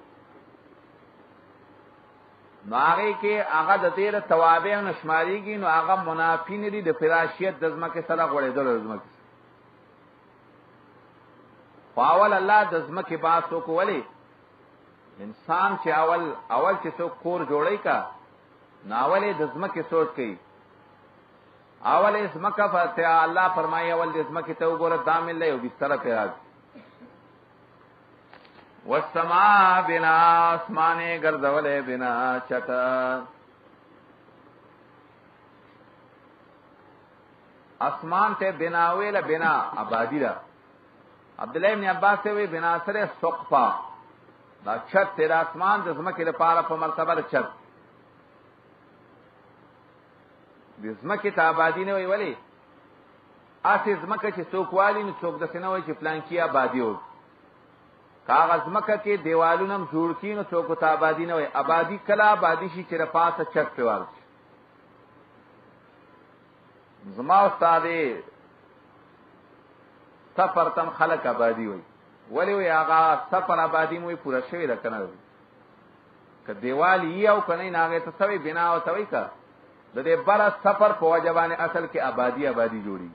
S1: نو هغه کې هغه د تیر توابع نشماريږي نو هغه منافین دي د فراشیت د زمکه سره غوړېدل زمکه فاول الله د زمکه باسو کولی انسان چې اول چې څوک کور جوړی کا ناولې د زمکه سوچ کوي اول زمکه فته الله فرمایي اول د زمکه ته وګوره دامل له یو بستر پیراز والسماء بنا اسمانه ګرځولې بنا چتا اسمان ته بنا ویل بنا آبادی را عبد الله ابن عباس وی بنا سره سقفا دا چھت تیر اسمان د زمکه لپاره په مرتبه د چھت د زمکه ته آبادی نه وی ولی اسی زمکه چې څوک والی نو څوک داسې نه وایي چې پلان کې آبادي و کاغذ مکه کې دیوالونه هم جوړ کړي نو څوک ته آبادي نه وایي آبادي کله آبادي شي چې د پاسه چت پرې وال شي زما استاد سفر تم خلق آبادي وایي ولی وایي هغه سفر آبادي مو پوره شوې ده که نه که دیوال یې او که نه یې هغې ته څه وایي بنا ورته وایي که د دې بره سفر په وجه باندې اصل کې آبادي جوړي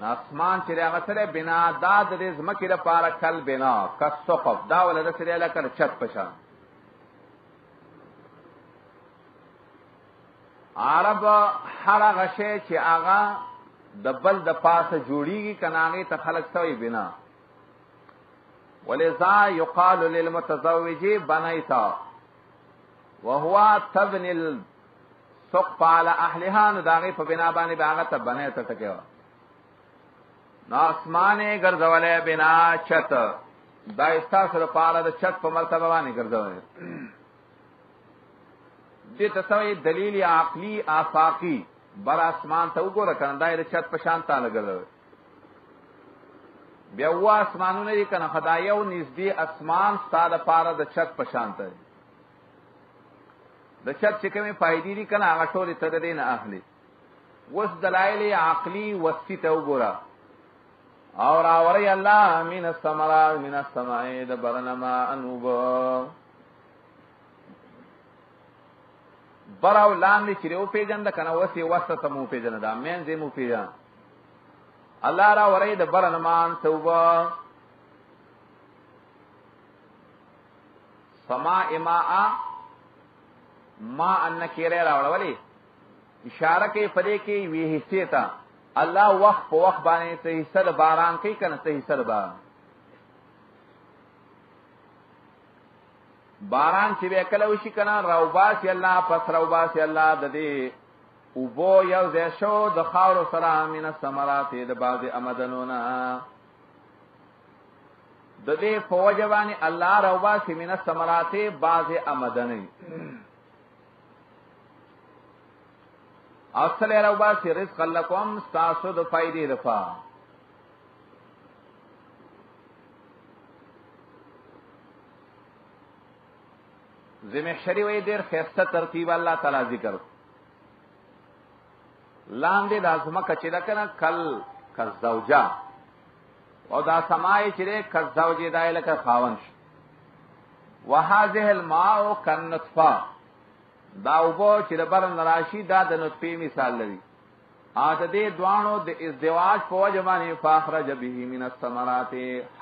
S1: اسمان چې هغه سره بنا دا د دې ځمکې لپاره کل بنا کسقف دا ولدا سره لکه چت پشان عرب هر هغه شی چې هغه د بل د پاسه جوړیږي کنه هغه ته خلق سوی بنا ولذا يقال للمتزوج بنيتا وهو تبني السقف على اهلها نو داغه په بنا باندې هغه ته بنیته تکوا نو اسمانه ګرځولې بنا چت دا استاسو لپاره د چت په مرتبه باندې ګرځولې دې تسوی دلیل عقلی آفاقی بر اسمان ته وګوره کنه دا د چت په شان ته لګل بیا و اسمانونه دي کنه خدایو نږدې اسمان ستاده لپاره د چت په شان ته د چت چې کومه فائدې دي کنه هغه ټول ته دې نه اخلي وس دلایل عقلی وستی ته وګوره اور اوری الله من السماء من السماء دبرنما انوب براو لاندې چې یو پیجن د کنه وسی وسط مو پیجن دا مین زې مو پیجن الله را وری د برنمان توبه سما ما ان کېره راوړولې اشاره کوي پدې کې وی حصے ته الله وخت په وخت باندې ته حصہ باران کوي کنه ته حصہ باران چې وکړه وشي کنه روباسي الله پس روباسي الله د دې او بو یو ځای شو د خاور سره من الثمرات د بعض امدنونه د دې فوجوانی الله روباسي من الثمرات بعض امدنه اصل روباسي رزق لكم تاسو د فائدې لپاره زمخشری وی دیر خیسته ترتیب الله تعالی ذکر لاندې د ازمکه چې دا کنه کل کزوجا او دا سمای چې کزوجې دای لکه خاون شي وهذه الماء كالنطفه دا وبو چې د برن راشي دا د نطفه مثال لري اته دې دوانو د ازدواج په وجه باندې فاخرج به من الثمرات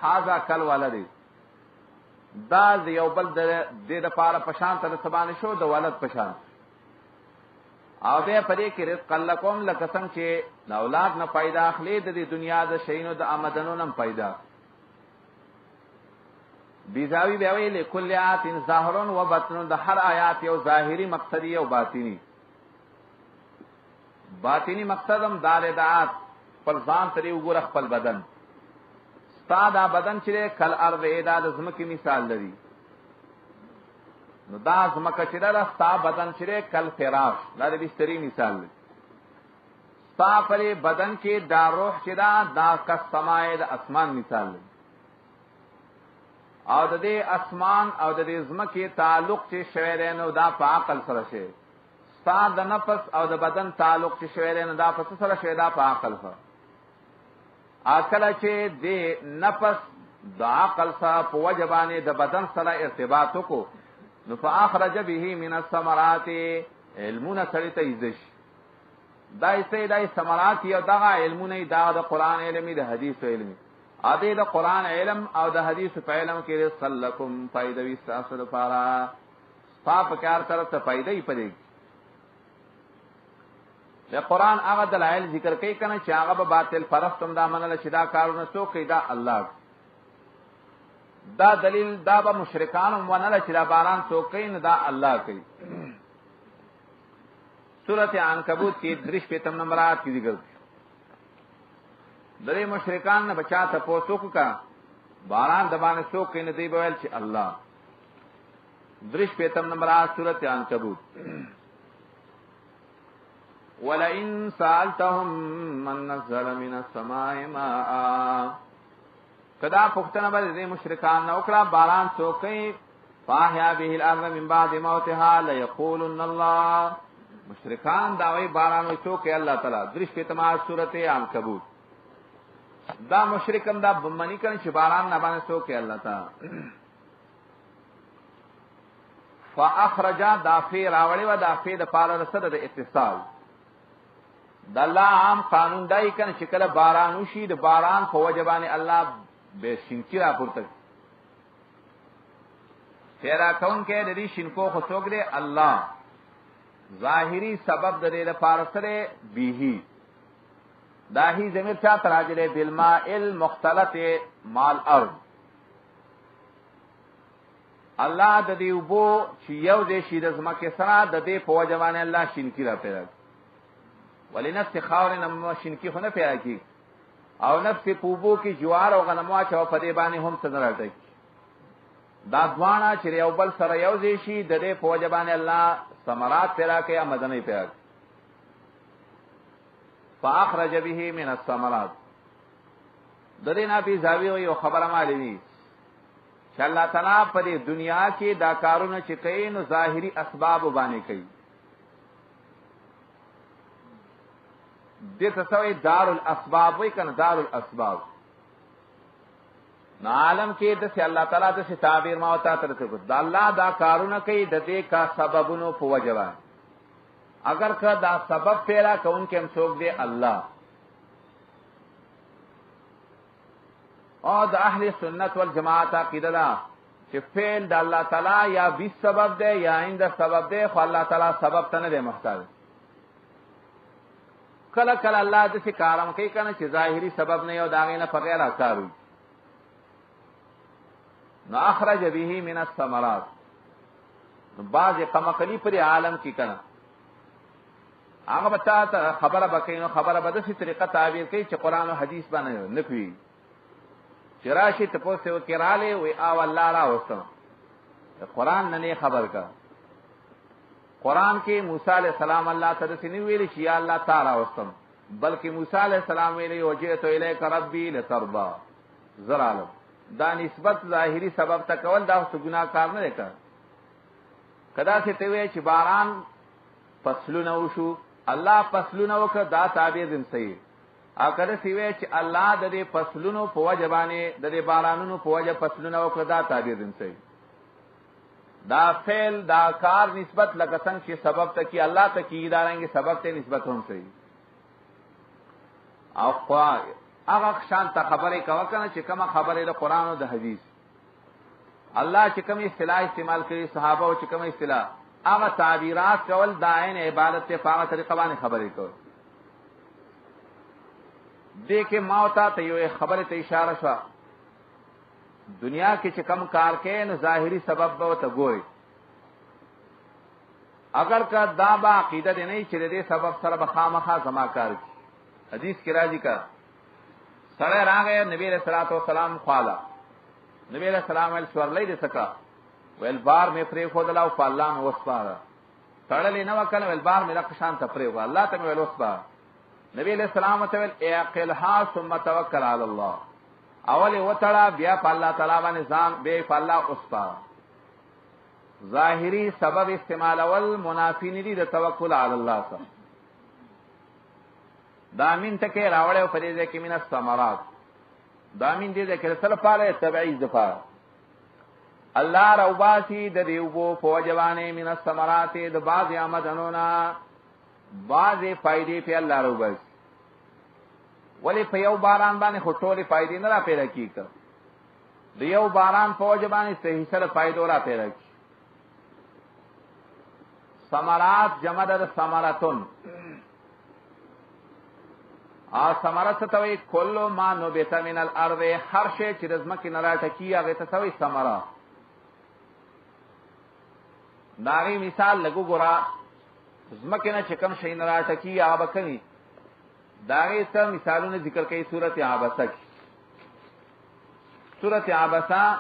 S1: هذا کل ولدي دا یو بل د دې لپاره پشان تر سبانه شو د ولد پشان او به پدې کې رزق لکم لکسم چې د اولاد نه پیدا اخلي د دنیا د شینو د آمدنو نه پیدا بیزاوی به ویل کل آیات ظاهر و باطن د هر آیات یو ظاهری مقصدی او باطنی مقصدم دار دعات پر ځان تری وګور خپل بدن دا بدن چې کل ارض دا د زمکه مثال لري نو دا زمکه چې دا ستا بدن چې کل فراش دا د بستری مثال لري ستا پر بدن کې دا روح چې دا کس سماع د اسمان مثال لري او د دې اسمان او د دې زمکه تعلق چې شوی نو دا په عقل سره شي ستا د نفس او د بدن تعلق چې شوی نو دا په سره شوی دا په عقل سره اکل چې د نفس د عقل سره په وجبانه د بدن سره ارتباط وکړو نو فاخرج به من الثمرات علمونه سره ته ایزش دای ثمرات یو دغه علمونه دا د قران علمي د حدیث علمي اده د قران علم او د حدیث په علم کې رسلکم فائدوي تاسو لپاره صاحب کار سره ته فائدې پدې د قران هغه دلایل ذکر کوي کنه چې هغه به باطل پرستم دا منل چې دا کارونه څوک کوي دا الله دا دلیل دا به مشرکان منل چې دا باران څوک کوي نه دا الله کوي سورته عنکبوت کې 35 نمبر آیت کې ذکر درې مشرکان نه بچا ته پوسوک کا باران د باندې څوک کوي نه دی ویل چې الله 35 نمبر آیت سورته عنکبوت ولئن سألتهم من نزل من السماء ماء کدا پختنه به دې مشرکان نو کړه باران څوکي فاحیا به الارض من بعد موتها ليقولن الله مشرکان دا وی باران څوکي الله تعالی درش په تمام سورته عنکبوت دا مشرکم دا بمنی کړي چې باران نه باندې څوکي الله تعالی فاخرج دافی راوړی و دافی د پاره رسد د اتصال د الله عام قانون دای کنه چې کله باران وشي د باران په وجبانه الله به شینکی را پورته تیرا کون کې د دې شینکو خو څوک دی الله ظاهری سبب د دې لپاره سره بیهی داهی زمیر چا تراجله بالماء المختلط مال ارض الله د دې وبو چې یو دې شي د زمکه سره د دې په وجبانه الله شینکی را پیدا ولنفس خاور نم شینکی خو نه پیدا کی او نفس پوبو کی جوار او غنموا چا په دې باندې هم څنګه راټی دا دوانا چې یو بل سره یو ځای شي د دې په وجبانه الله ثمرات پیدا کوي آمدنی پیدا فاخرج به من الثمرات د دې نه په زاویه یو خبره معلومی چې الله تعالی په دې دنیا کې دا کارونه چې کوي نو ظاهری اسباب باندې کوي دې تسوي دار الاسباب وای کنه دار الاسباب نو عالم کې د الله تعالی د تعبیر ما وتا تر څه دا الله دا کارونه کوي د دې کا سببونو په وجوه اگر که دا سبب پیدا کون کې هم څوک دی الله او د اهل سنت والجماعت عقیده ده چې فعل د الله تعالی یا به سبب دی یا عند سبب دی خو الله تعالی سبب ته نه دی محتاج کله کله الله د څه کارم کوي کنه چې ظاهری سبب نه یو داغه نه بغیر کارو نو اخرج به من الثمرات بعض قمقلی پر عالم کی کنه هغه بتا خبره بکینو خبره به د څه طریقه تعبیر کوي چې قران او حدیث باندې نه کوي چراشی تپوسه وکراله وی او الله را وستم قران نه خبر کا قران کې موسی علیہ السلام الله تعالی سنی ویلی چې یا الله تعالی وستم بلکې موسی علیہ السلام ویلی وجئت الیک ربی لترضى زرالم دا نسبت ظاهری سبب ته کول دا څه ګناه کار نه کړ کدا چې ته وی چې باران فصلونه وشو الله فصلونه وکړه دا تعبیر دم صحیح اګه سیوی چې الله د دې فصلونو په وجبانه د دې بارانونو په وجه فصلونه وکړه دا تعبیر دم صحیح دا فعل دا کار نسبت لکه څنګه چې سبب ته کی الله ته کی دارنګي سبب ته نسبت هم صحیح او هغه شان ته خبرې کاوه کنه چې کومه خبره د قران او د حدیث الله چې کومه اصطلاح استعمال کړي صحابه او چې کومه اصطلاح هغه تعبیرات کول د عین عبادت ته په طریقه باندې خبرې کول دیکھے ماوتا ته یو خبره ته اشاره شو دنیا کې چې کم کار کې نو ظاهری سبب به ته ګوري اگر کا دا با عقیده نه چې دې سبب سره به خامخا زما کار کی حدیث کې راځي کا سره راغی نبی رسول الله سلام خوالا نبی رسول الله ول سورلې دې سکا ول بار می پرې خو دلاو په الله مو وسپاره تړلې نو کله ول بار می لکه شان ته پرې و الله ته ول وسپاره نبی علیہ السلام ته ول اعقلها ثم توکل علی الله اول وتړه بیا په الله تعالی باندې ځان به په الله اوسپا ظاهری سبب استعمال اول منافی ندی د توکل علی الله سره دامین تکي راوړیو په دې کې من الثمرات دامین دې کې سره پاله تبعیض دفاع الله روباسی د دیوبو فوجوانه من الثمرات د بعض آمدنونا بعض فائدې په الله روباس ولی په یو باران باندې خټولې فائدې نه را پیدا کیږي د یو باران فوجوانه صحیح سره فائدو را پیدا کی ثمرات جمع د ثمراتن ثمرات توي کل ما نبت من الارض هر شی چې رزمکه نه راټکی هغه ته توي ثمرات داغي مثال لګو ګورا زمکه نه چکم شي نه راټکی هغه بکني داغي ته مثالونه ذکر کوي سورته عبسه کې سورته عبسه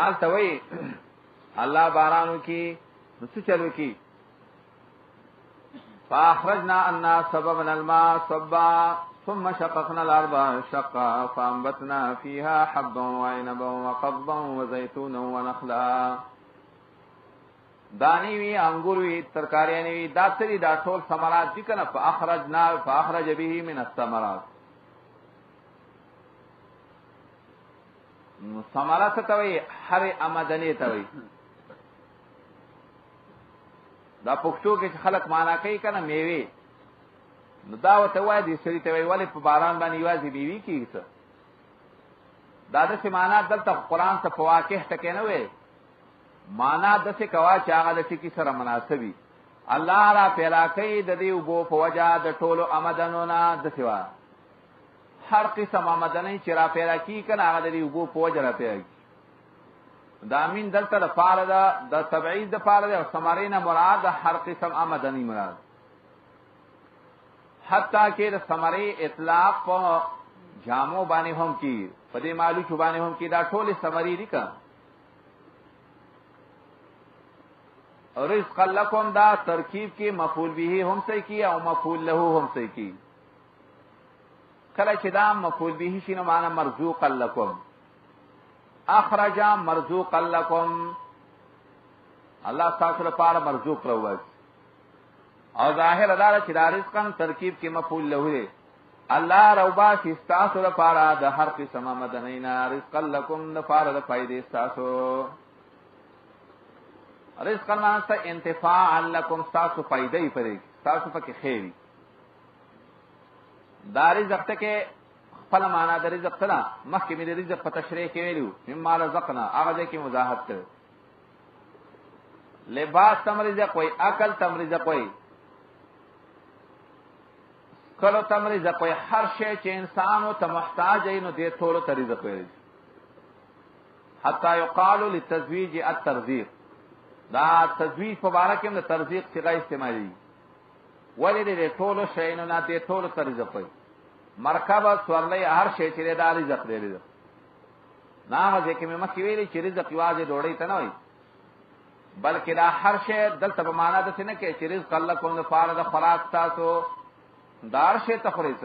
S1: آل توي الله بارانو کې نو څه چلو کې فاخرجنا انا سببنا الماء صبا ثم شققنا الارض شقا فانبتنا فيها حبا وعنبا وقضبا وزيتونا ونخلا. دانی وی انګور وی ترکاریانی وی دا سری دا ټول ثمرات دي کنه. فاخرج به من الثمرات. ثمرات ته وی هر آمدنی ته وی. دا پښتو کې خلک معنا کوي کنه میوه. نو دا وته وای دي سری ته وی ولې په باران باندې یوازې بیوی کیږي. دا د معنا دلته قرآن ته فواکه ټکې نه وي. معنا د څه کوا چې هغه د ټکی سره مناسبي. الله را پیدا کوي د دې وبو په وجا د ټولو آمدنو نه د سوا هر قسم آمدنۍ چې را پیدا کی کنه هغه د دې وبو په وجا را پیدا کی. دا مين دلته د فار د تبعید د فار د ثمرین مراد هر قسم آمدنی مراد. حتی کې د ثمرې اطلاق په جامو باندې هم کی په دې مالو چوبانه هم کی دا ټول ثمرې دي کا. رزق لکم دا ترکیب کی مفعول به هم صحیح کی او مفعول له هم صحیح کی. کله چې دا مفعول به شي نو معنا مرزوق لکم. اخرج مرزوق لکم الله تاسو لپاره مرزوق راوځي. او ظاهر ادا چې دا رزقن ترکیب کی مفعول له دی. الله روبا چې تاسو لپاره د هر قسم آمدنینا رزق لکم لپاره د فائدې تاسو. رزق معنی انتفاع لکم تاسو فائدې پرې تاسو پکې خیر. دا رزق ته کې خپل معنا د رزق سره مخکې مې د رزق په تشریح کې ویلو مما رزقنا هغه کې وضاحت کړ. لباس تم رزق وای عقل تم رزق وای کله تم رزق وای هر شی چې انسان او ته محتاج دی نو دې ټول ته رزق وایي. حتی یقال للتزویج الترزیق. دا تزویج په باره کې د ترزیق څخه استعمالي. ولې دې ټول شی نه دې ټول ته رزق وایي. مرکبه سورلې هر شی چې دا رزق دی رزق. نه ځکه مې مخکې ویلي چې رزق یوازې ډوډۍ ته نه وایي بلکې دا هر شی دلته په معنا د څه نه کې چې رزق الله کوم د فار د خوراک تاسو دار شی تخریص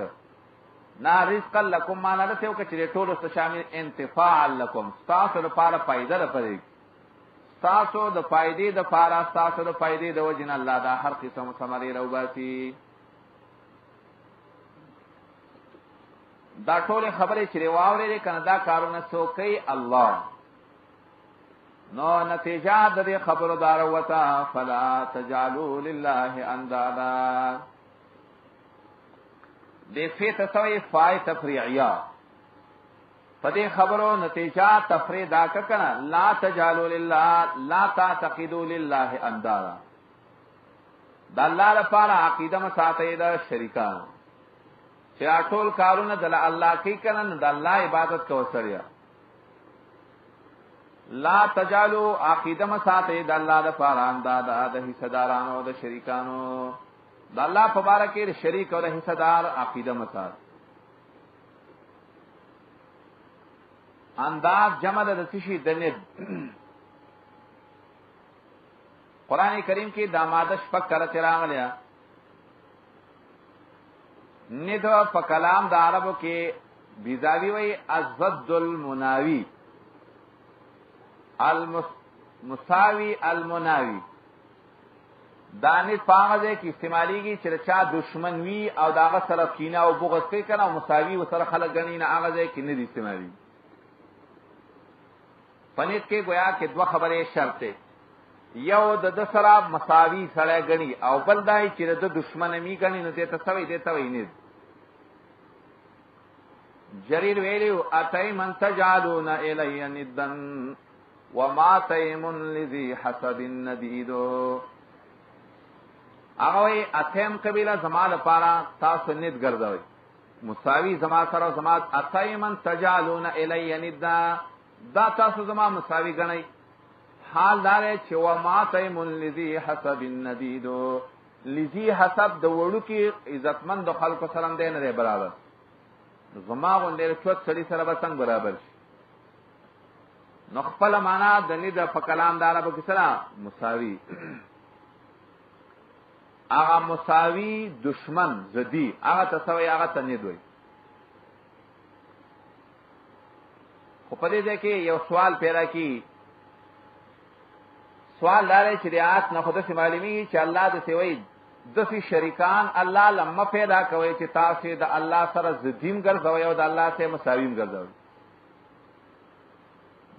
S1: نه رزق لکم معنا د څه او چې ټول ست شامل انتفاع لکم تاسو لپاره فائدہ لري. تاسو د فائدې د فار تاسو د فائدې د وجنه الله دا هر قسم ثمرې راوباسي. دا ټول خبرې چې واورې کنه دا کارونه څوکي الله. نو نتیجه د دې خبرو دار وتا فلا تجعلوا لله اندادا. دې فیت سوی فای تفریعیا په دې خبرو نتیجه تفرید دا کنه لا تجعلوا لله لا تعتقدوا لله اندادا. د الله لپاره عقیده مساتې د شریکان چې ټول کارونه د الله کوي کنه د الله عبادت کو سره. لا تجالو عقیده مساته د الله د فاران د حصدارانو د شریکانو د الله په باره کې شریک او د حصدار عقیده مسات. انداز جمع د تشی د ند. قران کریم کې دامادش پک کړه چراغلیا ند په کلام د عربو کې بیزاوی وی ازد المناوی المساوی المناوی. دانش پاغه کې استعمالي کی چې چا دشمن وی او داغه سره کینه او بغض کوي کنه او مساوی و سره خلک غنی نه هغه کې نه دي استعمالي. پنځ کې گویا کې دوه خبرې شرط ده. یو د سره مساوی سره غنی او بل دای چې د دشمن می غنی نه ته سوي دي ته ویني. جریر ویلو اتای من تجعلون الی ندن وما تیم لذی حسب ندید. هغه اتیم قبیله زمال لپاره تاسو ند ګرځوي مساوی زما سره زما اتای من تجعلون الی ندن دا تاسو زما مساوی غنی. حال دار چې وما تیم لذی حسب ندید. لذی حسب د وړو کې عزتمن د خلکو سره دی نه برابر. زما غونډه چوت سړي سره به څنګه برابر شي. نو خپل معنا د ند په کلام دار په سره مساوی. هغه مساوی دشمن زدی هغه تسوی هغه تنید وي. خو په دې کې یو سوال پیدا کی، سوال لاره چې آیات نه خود معلومی چې الله د سوی دسی شریکان الله لمه پیدا کوي چې تاسو د الله سره زدیم ګرځوي او د الله سره مساویم ګرځوي.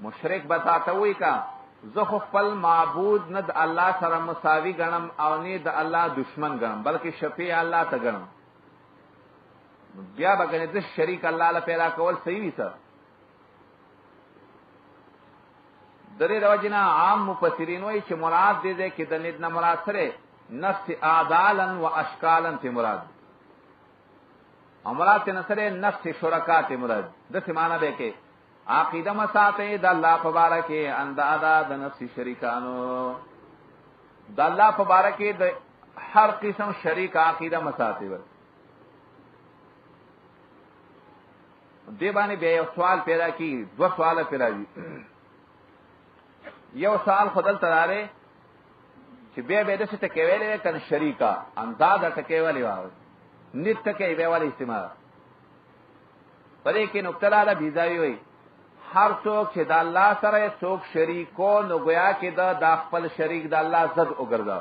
S1: مشرک بتاته وی کا زه خپل معبود نه د الله سره مساوي ګڼم او نه د الله دشمن ګڼم بلکې شفیع الله ته ګڼم. بیا به د شریک الله له پیدا کول صحیح وي سره. درې روجنا عام مفسرین وایي چې مراد دې کې د ند نه مراد سره نفس اعدالا و اشکالا ته مراد او مراد ته سره نفس شرکات مراد. د څه معنی به کې عقیده مساته د الله تبارک اندادا د نفس شریکانو د الله تبارک د هر قسم شریک عقیده مساته ور. دې باندې به یو سوال پیدا کی، دو سوال پیدا دي. یو سوال خدل تراره چې به د څه ټکي ویلې کنه شریکا انداز ټکي ویلې واه نت ټکي به ویلې استعمال پرې کې نقطه را بيځاوي وي. هر څوک چې د الله سره څوک شریکو نو گویا کې د خپل شریک د الله ضد وګرځا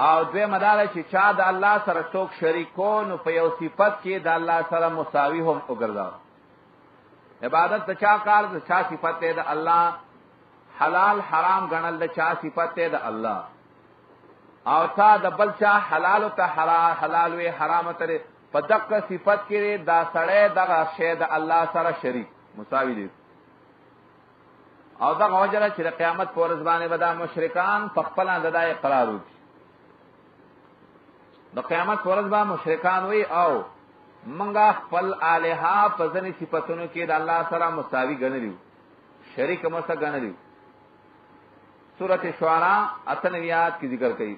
S1: او دوی مدار چې چا د الله سره څوک شریکو نو په یو صفت کې د الله سره مساوي هم وګرځا. عبادت د چا کار د چا صفت دی د الله، حلال حرام غنل د چا صفت دی د الله او تا د بل چا حلال ته حلال وی حرام ته په دغه صفت کې دا سړی دغه شی د الله سره شریک مساوي دي. او دغه وجره چې د قیامت پر ورځ باندې به دا مشرکان په خپل اندازه اقرار وکړي. د قیامت پر ورځ باندې مشرکان وی او منګه خپل الها په ځنې صفاتونو کې د الله سره مساوي ګڼلیو، شریک مسا ګڼلیو. سورۃ شعراء 98 کی ذکر کړي.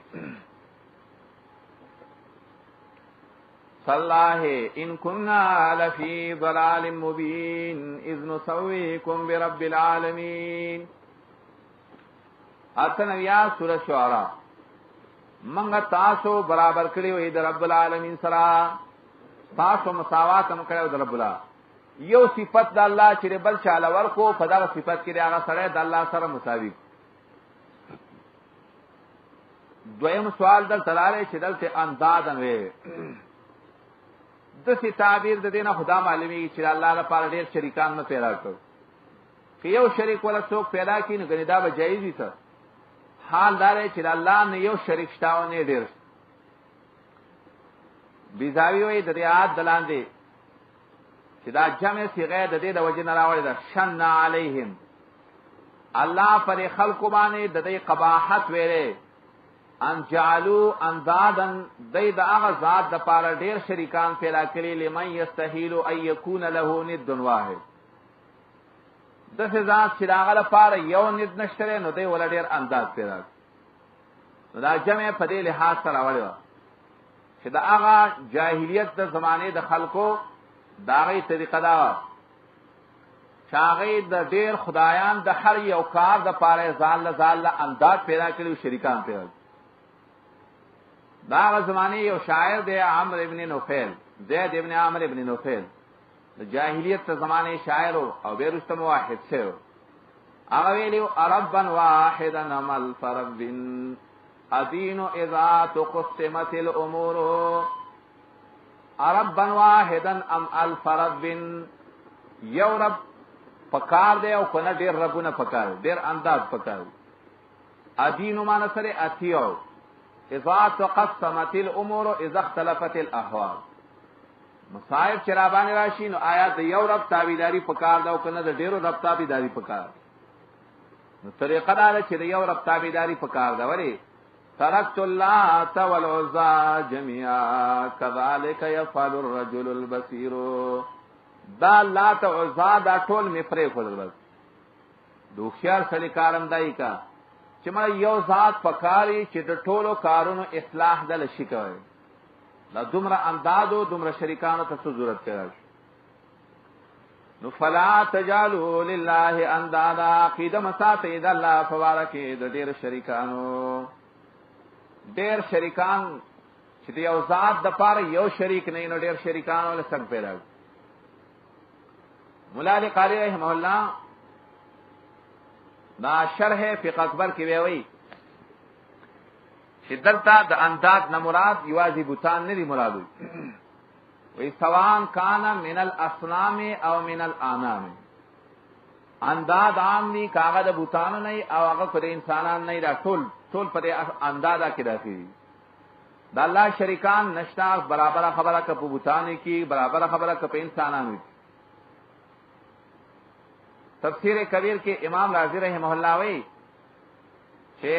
S1: صلاح ان كنا لفي ضلال مبين اذ نسويكم برب العالمين. 98 سورۃ شعراء منګه تاسو برابر کړی وي د رب العالمین سره، تاسو مساوات هم کړو د رب العالمین. یو صفت د الله چې بل چاله ورکو په دغه صفت کې هغه سره د الله سره مساوي. دویم سوال در تلاله چې دلته اندازن وي د سی تعبیر د دینه خدا معلومی چې الله لپاره ډیر شریکان نه پیدا کړ. که یو شریک ولا څوک پیدا کړي نو غنیدا به جایز وي. ته حال دار چې الله نه یو شریک شتاو نه ډیر. بیزاوی وي د ریاض دلاندې چې دا جمع صيغه د دې د وجه نه راوړي ده. شن علیهم الله پر خلق باندې د دې قباحت ویره ان جعلوا اندادن دای د هغه ذات د پاره ډیر شریکان پیدا کړي لمن یستحیل ان یکون له ند واحد. د څه ذات چې هغه لپاره یو ند نشته نو دی ول ډیر انداز پیدا. نو دا جمع په دې لحاظ سره راوړي چې دا هغه جاهلیت د زمانه د خلکو داغه طریقه دا چاغې د ډیر خدایان د هر یو کار د پاره ځال انداز پیدا کړي شریکان پیدا. دا زمانه یو شاعر دی عمرو ابن نوفل، زید ابن عمرو ابن نوفل، د جاهلیت زمانه شاعر او بیرستم واحد شه. هغه ویلو ربا واحدا عمل فرب ادین اذا تقسمت الامور. ربا واحدا ام الفرب یو رب پکار دی او کنه ډیر ربونه پکار ډیر انداز پکار. ادین معنا سره اتیو اذا تقسمت الامور اذا اختلفت الاحوال. مصائب چرابان راشي نو آیات یو رب تابعداري پکار دا او کنه د ډیرو رب تابعداري پکار. نو طریقه دا چې یو رب تابعداري پکار دا وری ترکت اللات والعزى جميعا كذلك يفعل الرجل البصير. دا لات عزى دا ټول می پرې کول بس دوخيار سړي کارم دای کا چې ما یو ذات پکاري چې د ټولو کارونو اصلاح دل شي کوي. دا دومره اندازو دومره شریکانو ته ضرورت کوي. نو فلا تجعلوا لله اندادا قید مساته د الله فبارک د ډیر شریکانو. ډېر شریکان چې د یو ذات د پاره یو شریک نه نو ډېر شریکان ول څنګه پیدا مولا علی قاری رحمه الله دا شرح فقه اکبر کې وی چې دلته د انداد نه مراد یوازې بوتان نه دی مراد وی سواء کان من الاصنام او من الانام انداد عام دي کاغه د بوتانو نه او هغه پر انسانان نه را ټول پر اندادا کې راځي د الله شریکان نشتا برابر خبره ک په بوتان کې برابر خبره ک په انسانانو تفسیر کبیر کې امام رازی رحمه الله وی چې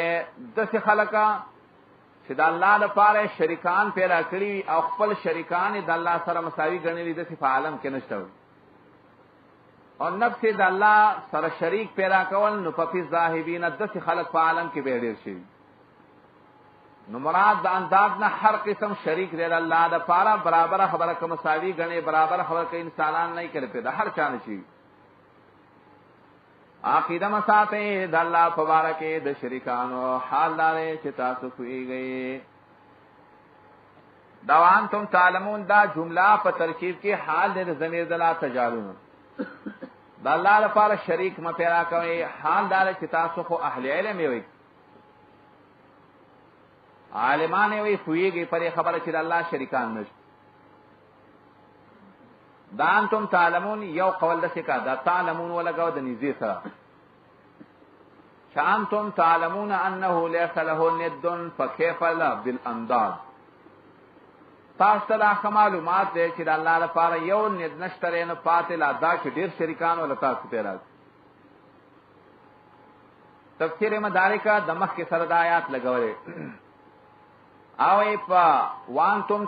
S1: دغه خلقا چې د الله لپاره شریکان پیدا کړی او خپل شریکان د الله سره مساوي ګڼلي د په عالم کې نشته او نفس د الله سره شریک پیدا کول نو په ظاهرین د خلق په عالم کې به ډیر شي نو مراد د انداز نه هر قسم شریک دی الله د لپاره برابر خبره کوم مساوي ګڼي برابر خبره کوي انسانان نه کوي پیدا هر چا نشي عقیده مساته د الله مبارک د شریکانو حال لري چې تاسو کویږئ دا وانتم تعلمون دا جمله په ترکیب کې حال د ضمیر دلا تجارون د الله لپاره شریک م پیدا کوي حال دار چې تاسو خو اهل علم وي عالمان وي کویږي پر خبره چې د الله شریکان نشته دا انتم تعلمون یو قول د څه دا تعلمون ولګاو د نيزي سره شانتم تعلمون انه ليس له ند فكيف لا بالانداد تاسو ته معلومات دي چې د الله لپاره یو ند نشته نه پاتې لا دا چې ډیر شریکان ول تاسو پیدا تفسیر مدارک د مخ کې سره د آیات لګولې او په وانتم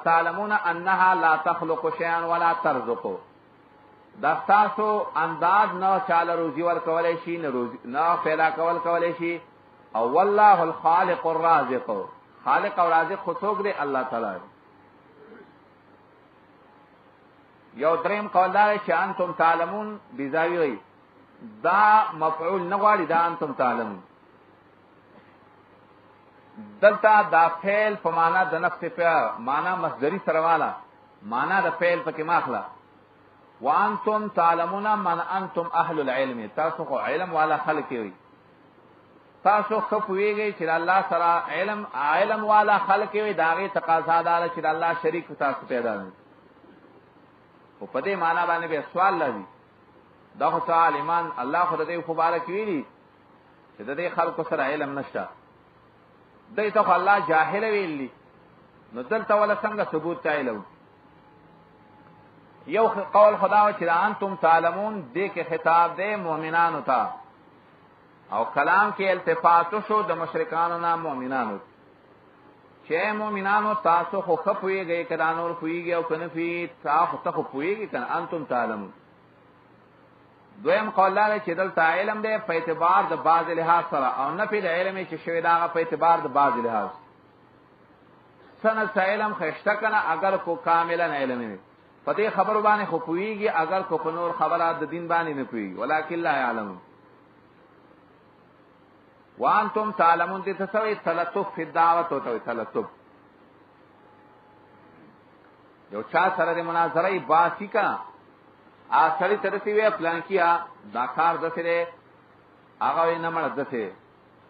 S1: تعلمون انها لا تخلق شيئا ولا ترزق دا تاسو انداز نه چاله روزي ور کولای شي نه روزي نه پیدا کولای شي او والله الخالق الرازق خالق او رازق خو څوک دی الله تعالی یو دریم قول دا چې انتم تعلمون بزاوی دا مفعول نه غواړي دا انتم تعلمون دلته دا فعل په معنا د نفس په معنا مصدری سره والا معنا د فعل پکې ماخلا وانتم تعلمون من انتم اهل العلم تاسو خو علم والا خلق وي تاسو خپويږئ چې الله سره علم والا خلق وي داغه تقاضا دار چې الله شریک تاسو پیدا نه او په دې معنا باندې به سوال لږی دا خو عالمان الله خو دې مبارک ویلي چې دې خلکو سره علم نشته دای ته الله جاهل ویلی نو دلته ولا څنګه ثبوت چایلو یو قول خدا چې انتم تعلمون دې کې خطاب دې مؤمنانو ته او کلام کې التفات شو د مشرکانو نه مؤمنانو چې مؤمنانو تاسو خو خپويږئ کدا نور پويږئ او کنه پی تاسو ته پويږئ کنه انتم تعلمون دویم قول لري چې دلته علم دې په اعتبار د باز لحاظ سره او نه په علم چې شوی دا په اعتبار د باز لحاظ سنه علم خشته کنه اگر کو کاملا علم نه پدې خبر باندې خو پويږي اگر کو په نور خبرات د دین باندې نه پويږي ولکن لا علم وانتم تعلمون دې تسوي تلطف فی الدعوت او تلطف یو چا سره د مناظره باسی کا اصلي ترتي وی پلان کیا دا کار دسره هغه نه مړ دسه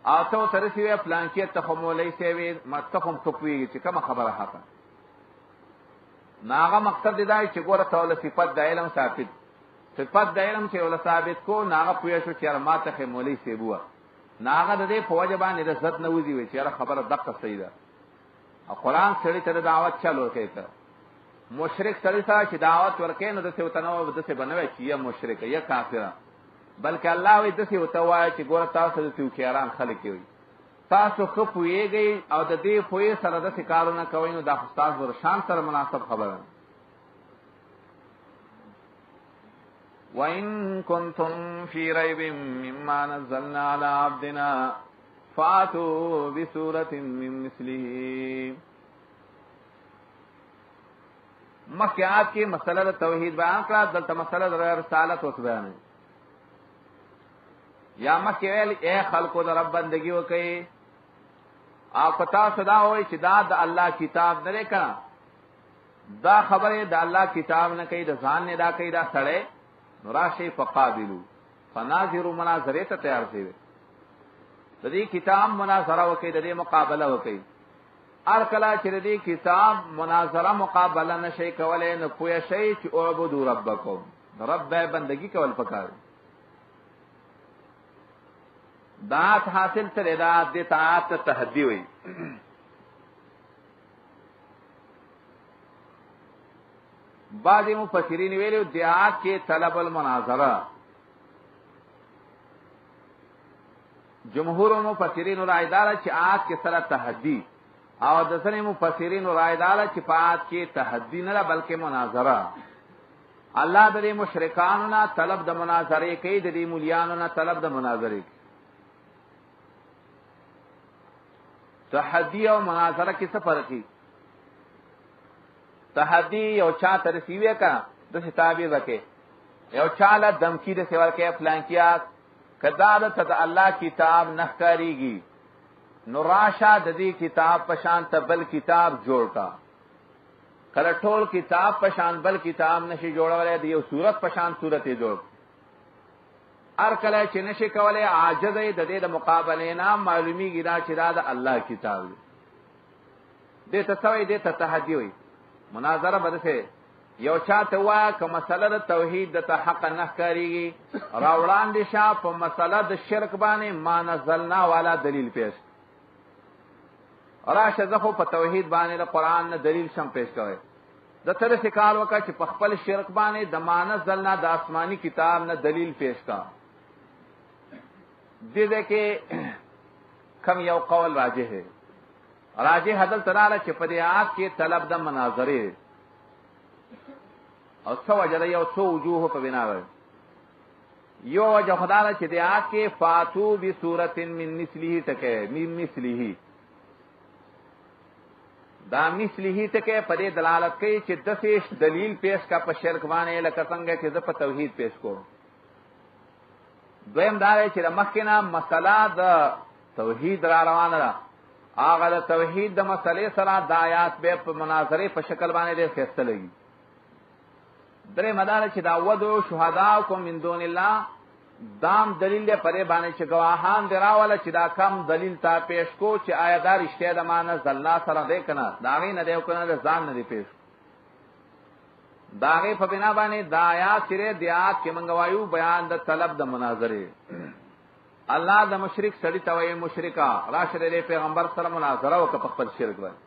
S1: اته ترتي وی پلان کیا ته مولای سی وی متفهم کوي چې کوم خبره حقه ناغه مقصد دی چې ګوره توله صفات د علم ثابت صفات د علم چې ول ثابت کو ناغه پوهه شو چې ماته مولای سی بوه ناغه د دې په وجه باندې د عزت نه وځي وي چې خبره دقه صحیح ده او قران سړي ته دعوت چلو کوي مشرک سړی ته چې دعوت ورکې نو د څه وتنو د څه بنوي چې یا مشرک یا کافر بلکې الله وي د څه وتوای چې ګور تاسو د څه کېران خلک وي تاسو خو پويږئ او د دې پوي سره د څه کارونه کوي نو د استاد ور شان سره مناسب خبره وَإِن كُنتُمْ فِي رَيْبٍ مِّمَّا نَزَّلْنَا عَلَى عَبْدِنَا فَأْتُوا بِسُورَةٍ مِّن مِّثْلِهِ مخیات کی مسئلہ توحید بیان کړه دلته مسئلہ رسالت اوس بیان یا مخیل اے خلقو د رب بندگی وکي او پتا صدا وای چې دا د الله کتاب نه کړه دا خبره د الله کتاب نه کوي د ځان نه دا کوي دا سړی راشي فقابلو فناظروا مناظره ته تیار شي د دې کتاب مناظره وکي د دې مقابله وکي ار کلا چې د دې کتاب مناظره مقابله نشي کولای نو پوه شي چې اعبدوا ربکم رب بندگی کول پکار دات حاصل تر دا د طاعت تهدی وي بعضی مفسرین ویلو دیات کې طلب المناظره جمهور مفسرین رائے دار چې آیات کې سره تهدی او د ځینې مفسرین رائے دار چې پات کې تهدی نه بلکې مناظره الله د مشرکانو نه طلب د مناظره کوي د دې مولیانو نه طلب د مناظره کوي تحدی او مناظره کې څه فرق دی تحدی یو چا ترسیوی کا د تعبیر وکي یو چاله دمکی د سیور کې فلانکیا کدا د الله کتاب نخکاریږي نو راشه د دې کتاب پشان ته بل کتاب جوړ کا کله ټول کتاب پشان بل کتاب نشي جوړولای دی یو صورت پشان صورت جوړ ار کله چې نشي کولای عاجز د دې د مقابله نه معلومیږي دا چې دا د الله کتاب دی دې ته سوي دې ته تحدی وي مناظره بدسه یو چاته وا که مسله د توحید د حق نه کاریږي راوړان دي شا په مسله د شرک باندې ما نزلنا والا دلیل پیش راشه زخه په توحید باندې د قران نه دلیل شم پیش کوي د تر څه کار وکړه چې په خپل شرک باندې د ما نزلنا د آسمانی کتاب نه دلیل پیش کا دې کې کم یو قول راجح ہے راجح حدل تعالی چې په دې آیات کې طلب د مناظره او څو وجه یو څو وجوه په بنا وي یو وجه خدای چې دې آیات کې فاتو بسورۃ من مثله تکه من مثله دا مثله تکه په دې دلالت کوي چې د څه دلیل پیش کا په شرک باندې لکه څنګه چې د په توحید پیش کو دویم دا چې د مخکنه مسله د توحید را روانه ده هغه د توحید د مسلې سره د آیات به په مناظره په شکل باندې د فیصله لګي درې مدار چې دا ودو شهداءکم من دون الله دام دلیل پرې باندې چې گواهان دراواله چې دا کم دلیل تا پیش کو چې آیات رښتیا د معنی زلا سره ده کنه داغه نه دیو کنه ځان نه دی پیش داغه په بنا باندې د آیات سره د آیات کې منغوایو بیان د طلب د مناظره الله د مشرک سړی توي مشرکا راشه د پیغمبر سره مناظره وکړه په خپل شرک باندې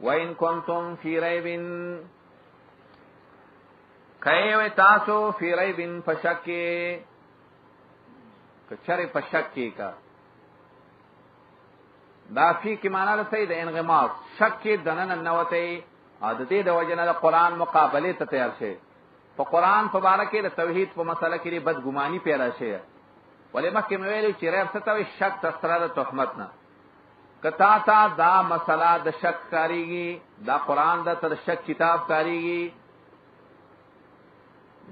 S1: وَإِن كُنتُمْ فِي رَيْبٍ کایو تاسو فی ریب فشک کچره فشک کا دا فی کی معنی لته د انغماس شک دنن نوته عادتې د وجنه د قران مقابله ته تیار شي په قران په باره کې د توحید په مسله کې بدګماني پیدا شي ولې مخکې مې ویل چې ریب ستوي شک تسره د تهمت نه کتا تا دا مسله د شک کاریږي دا قران د تر شک کتاب کاریږي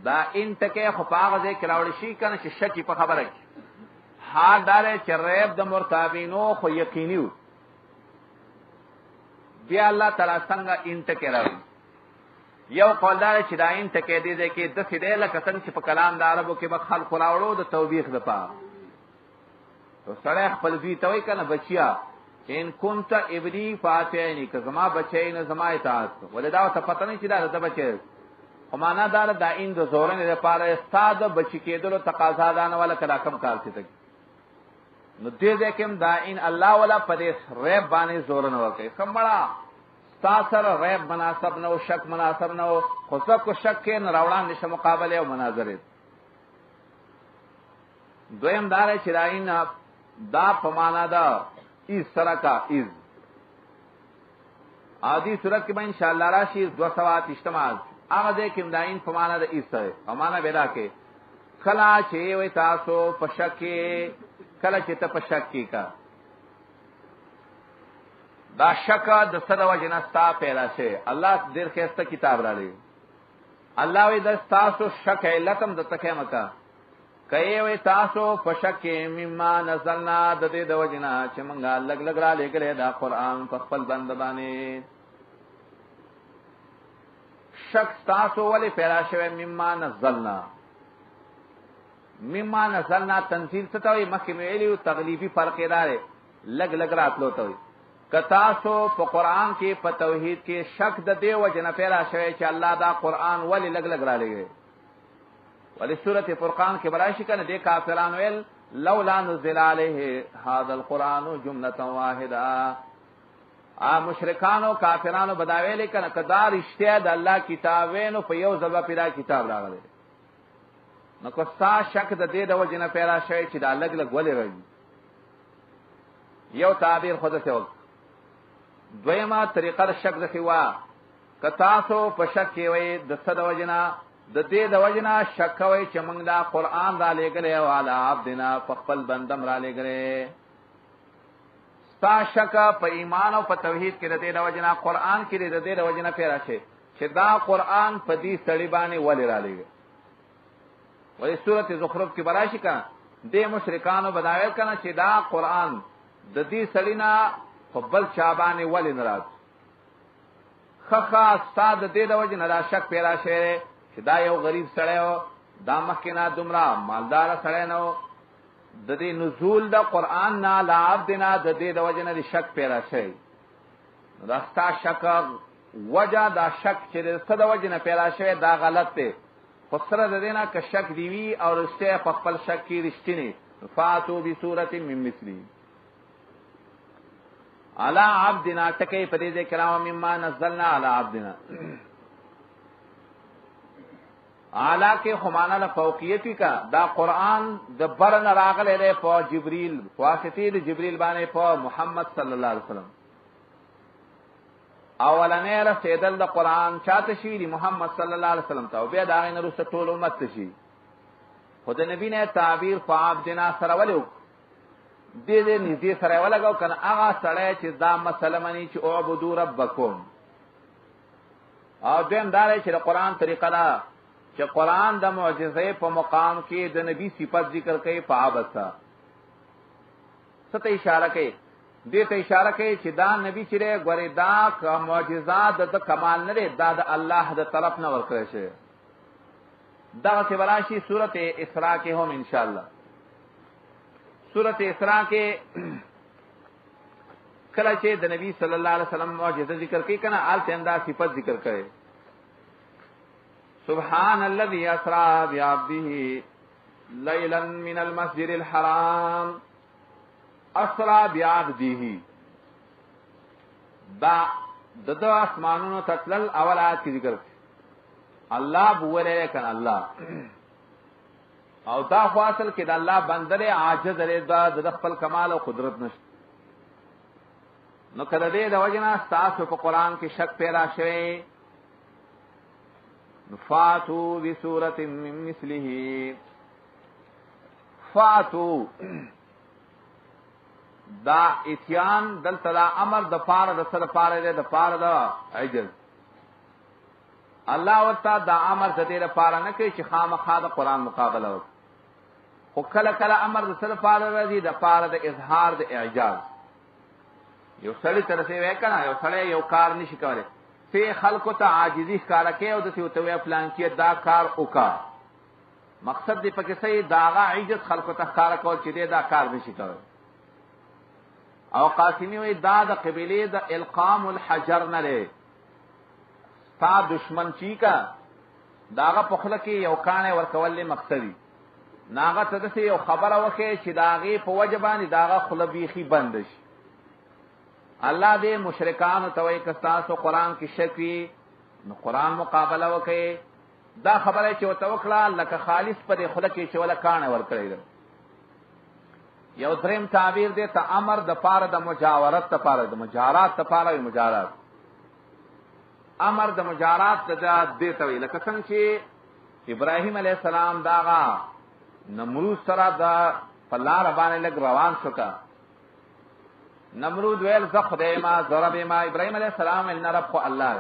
S1: دا ان تکه خفاغه کراوړ شي کنه چې شک په خبره کې حال دار چې ریب د مرتابینو خو یقیني بیا الله تعالی څنګه ان تکه راوي یو قولدار چې دا ان تکه دې کې د فدې لکه څنګه چې په کلام د عربو کې به خلق راوړو د توبېخ د پاره تو سره خپل دوی توي کنه بچیا ان كنت ابني فاتيني که زما بچی نه زما اطاعت ولدا ته پته نه چې دا د بچی خو معنا دار دا این د زورن لپاره استاد بچی کېدلو تقاضا دانه ولا کلا کم کار څه نو دې دې کوم دا ان الله ولا پدې ریب باندې زورن ورکې کمړه تاسو ریب مناسب نو شک مناسب نو خو څه کو شک کې نه راوړان نشه مقابله او مناظره دویم دار چې راین دا په معنا دا اس طرح کا از عادی صورت کې به ان شاء الله راشي 200 اجتماع هغه دې کوم داین په معنا د ایسه او معنا پیدا کې کلا چې وي تاسو په شک کې کلا چې ته په شک کې کا دا شک د صد وجنستا پیدا شي الله ډېر خسته کتاب را لې الله وي د تاسو شک علتم د تکه مکا کئی وی تاسو پشک مما نزلنا د دې د وجنا چې مونږه لګ لګ را لګلې دا قران په خپل بند باندې شک تاسو ولی پیدا شوه مما نزلنا مما نزلنا تنزیل ستوي مخکې ویلو تغلیبی فرق دار لګ لګ راتلو ته کتاسو په قران کې په توحید کې شک د دې وجنه پیدا شوه چې الله دا قران ولی لګ لګ را لګي ولی سورۃ فرقان کې براشي کنه د کافرانو ویل لولا نزل علیه هذا القران جمله واحده مشرکانو کافرانو بداوی لیکنه کدار اشتیا د الله کتابینو په یو ځل پیدا کتاب راغلی نو کوستا شک د دې د وجنه پیدا شوی چې دا لګ لګ ولې راځي یو تعبیر خود ته وک دویمه طریقه شک د خوا کتاسو په شک کې وي د صد وجنا د دې د وجنا شک وي چې موږ دا قران را لګلې او علی عبدنا په خپل بندم را لګلې ستا شک په ایمان او په توحید کې د دې د وجنا قران کې د دې د وجنا پیرا شي چې دا قران په دې سړی باندې ولې را لګي ولې سورۃ زخرف کې براشي کا د مشرکانو بداوی کنه چې دا قران د دې سړینا په بل چابانه ولې ناراض خخا استاد دې د وجه نه دا شک پیدا شي چې دا یو غریب سړی و دا مخکنا دومره مالدار سړی نو د دې نزول د قران نه لعب دینا د دې د وجه نه شک پیدا شي دا ستا شک وجه دا شک چې د وجه نه پیدا شي دا غلط دی خو سره د دې نه که شک دی وی او رسته په خپل شک کې رښتینی فاتو بسورۃ من مثلی علی عبدنا تکي په دې کرام مما نزلنا علی عبدنا اعلی کې خمانه له فوقیتی کا دا قران د برن راغله له په جبريل واسطه د جبريل باندې په محمد صلی الله علیه وسلم اولنې رسیدل د قران چاته شي دی محمد صلی الله علیه وسلم ته او بیا دا غینه رسول ټول امت شي خود نبی نه تعبیر فعبدنا سره ولو دې نږدې سره ولګاو کنه هغه سره چې دا مسله مني چې اعبدوا ربکم او دیم دا چې د قران طریقه دا چې قران د معجزې په مقام کې د نبی صفات ذکر کوي په عبادت ست اشاره کوي دې ته اشاره کوي چې دا نبی چې غوري دا معجزات د کمال نه لري دا د الله د طرف نه ورکړي شي دا چې وراشي سورته اسراء کې هم ان شاء الله سورۃ اسراء کې کله چې د نبی صلی الله علیه وسلم معجزه ذکر کوي کنه آل تندا صفات ذکر کوي سبحان الذي اسرا بعبده ليلا من المسجد الحرام اسرا بعبده دا د اسمانونو تتلل اولات کی ذکر الله بوله کنه الله او دا خواصل کې د الله بندره عاجز لري دا د خپل کمال او قدرت نشته نو کله دې د وجنا تاسو په قران کې شک پیدا شوی فاتو بسورۃ من مثله فاتو دا اتیان دلته دا امر د پاره د سره پاره د پاره د عجز الله وتعالى دا امر د دې لپاره نه کوي چې خامخا د قران مقابله وکړي خو کله کله امر د سره پاره راځي د پاره د اظهار د اعجاز یو سړی تر څه وکنه یو سړی یو کار نشي کولای سی خلکو ته عاجزی ښکارا کوي او د څه توې پلان کې دا کار وکا مقصد دې پکې صحیح داغه عجز خلکو ته ښکارا کول چې دا کار نشي کولای او قاسمی وی دا د قبيله د القام الحجر نه لري تا دشمن چی کا داغه پخله کې یو کانه ورکول مقصدی ناغه ته یو خبره وکي چې داغه په وجبانی داغه خلبيخي بند شي الله دې مشرکان ته وایي کستاسو قران کې شکی نو قران مقابله وکي دا خبره چې وتوکلا لکه خالص په خله کې چې ولا کانه ورکړي یو دریم تعبیر دې ته امر د پاره د مجاورت ته پاره د مجارات ته پاره مجارات امر د مجارات ته دې ته ویل لکه څنګه چې ابراهيم عليه السلام داغه نمرود سره دا فلار باندې لګ روان شوکا نمرود ویل زه خدای ما ضرب ما ابراهيم عليه السلام ان رب خو الله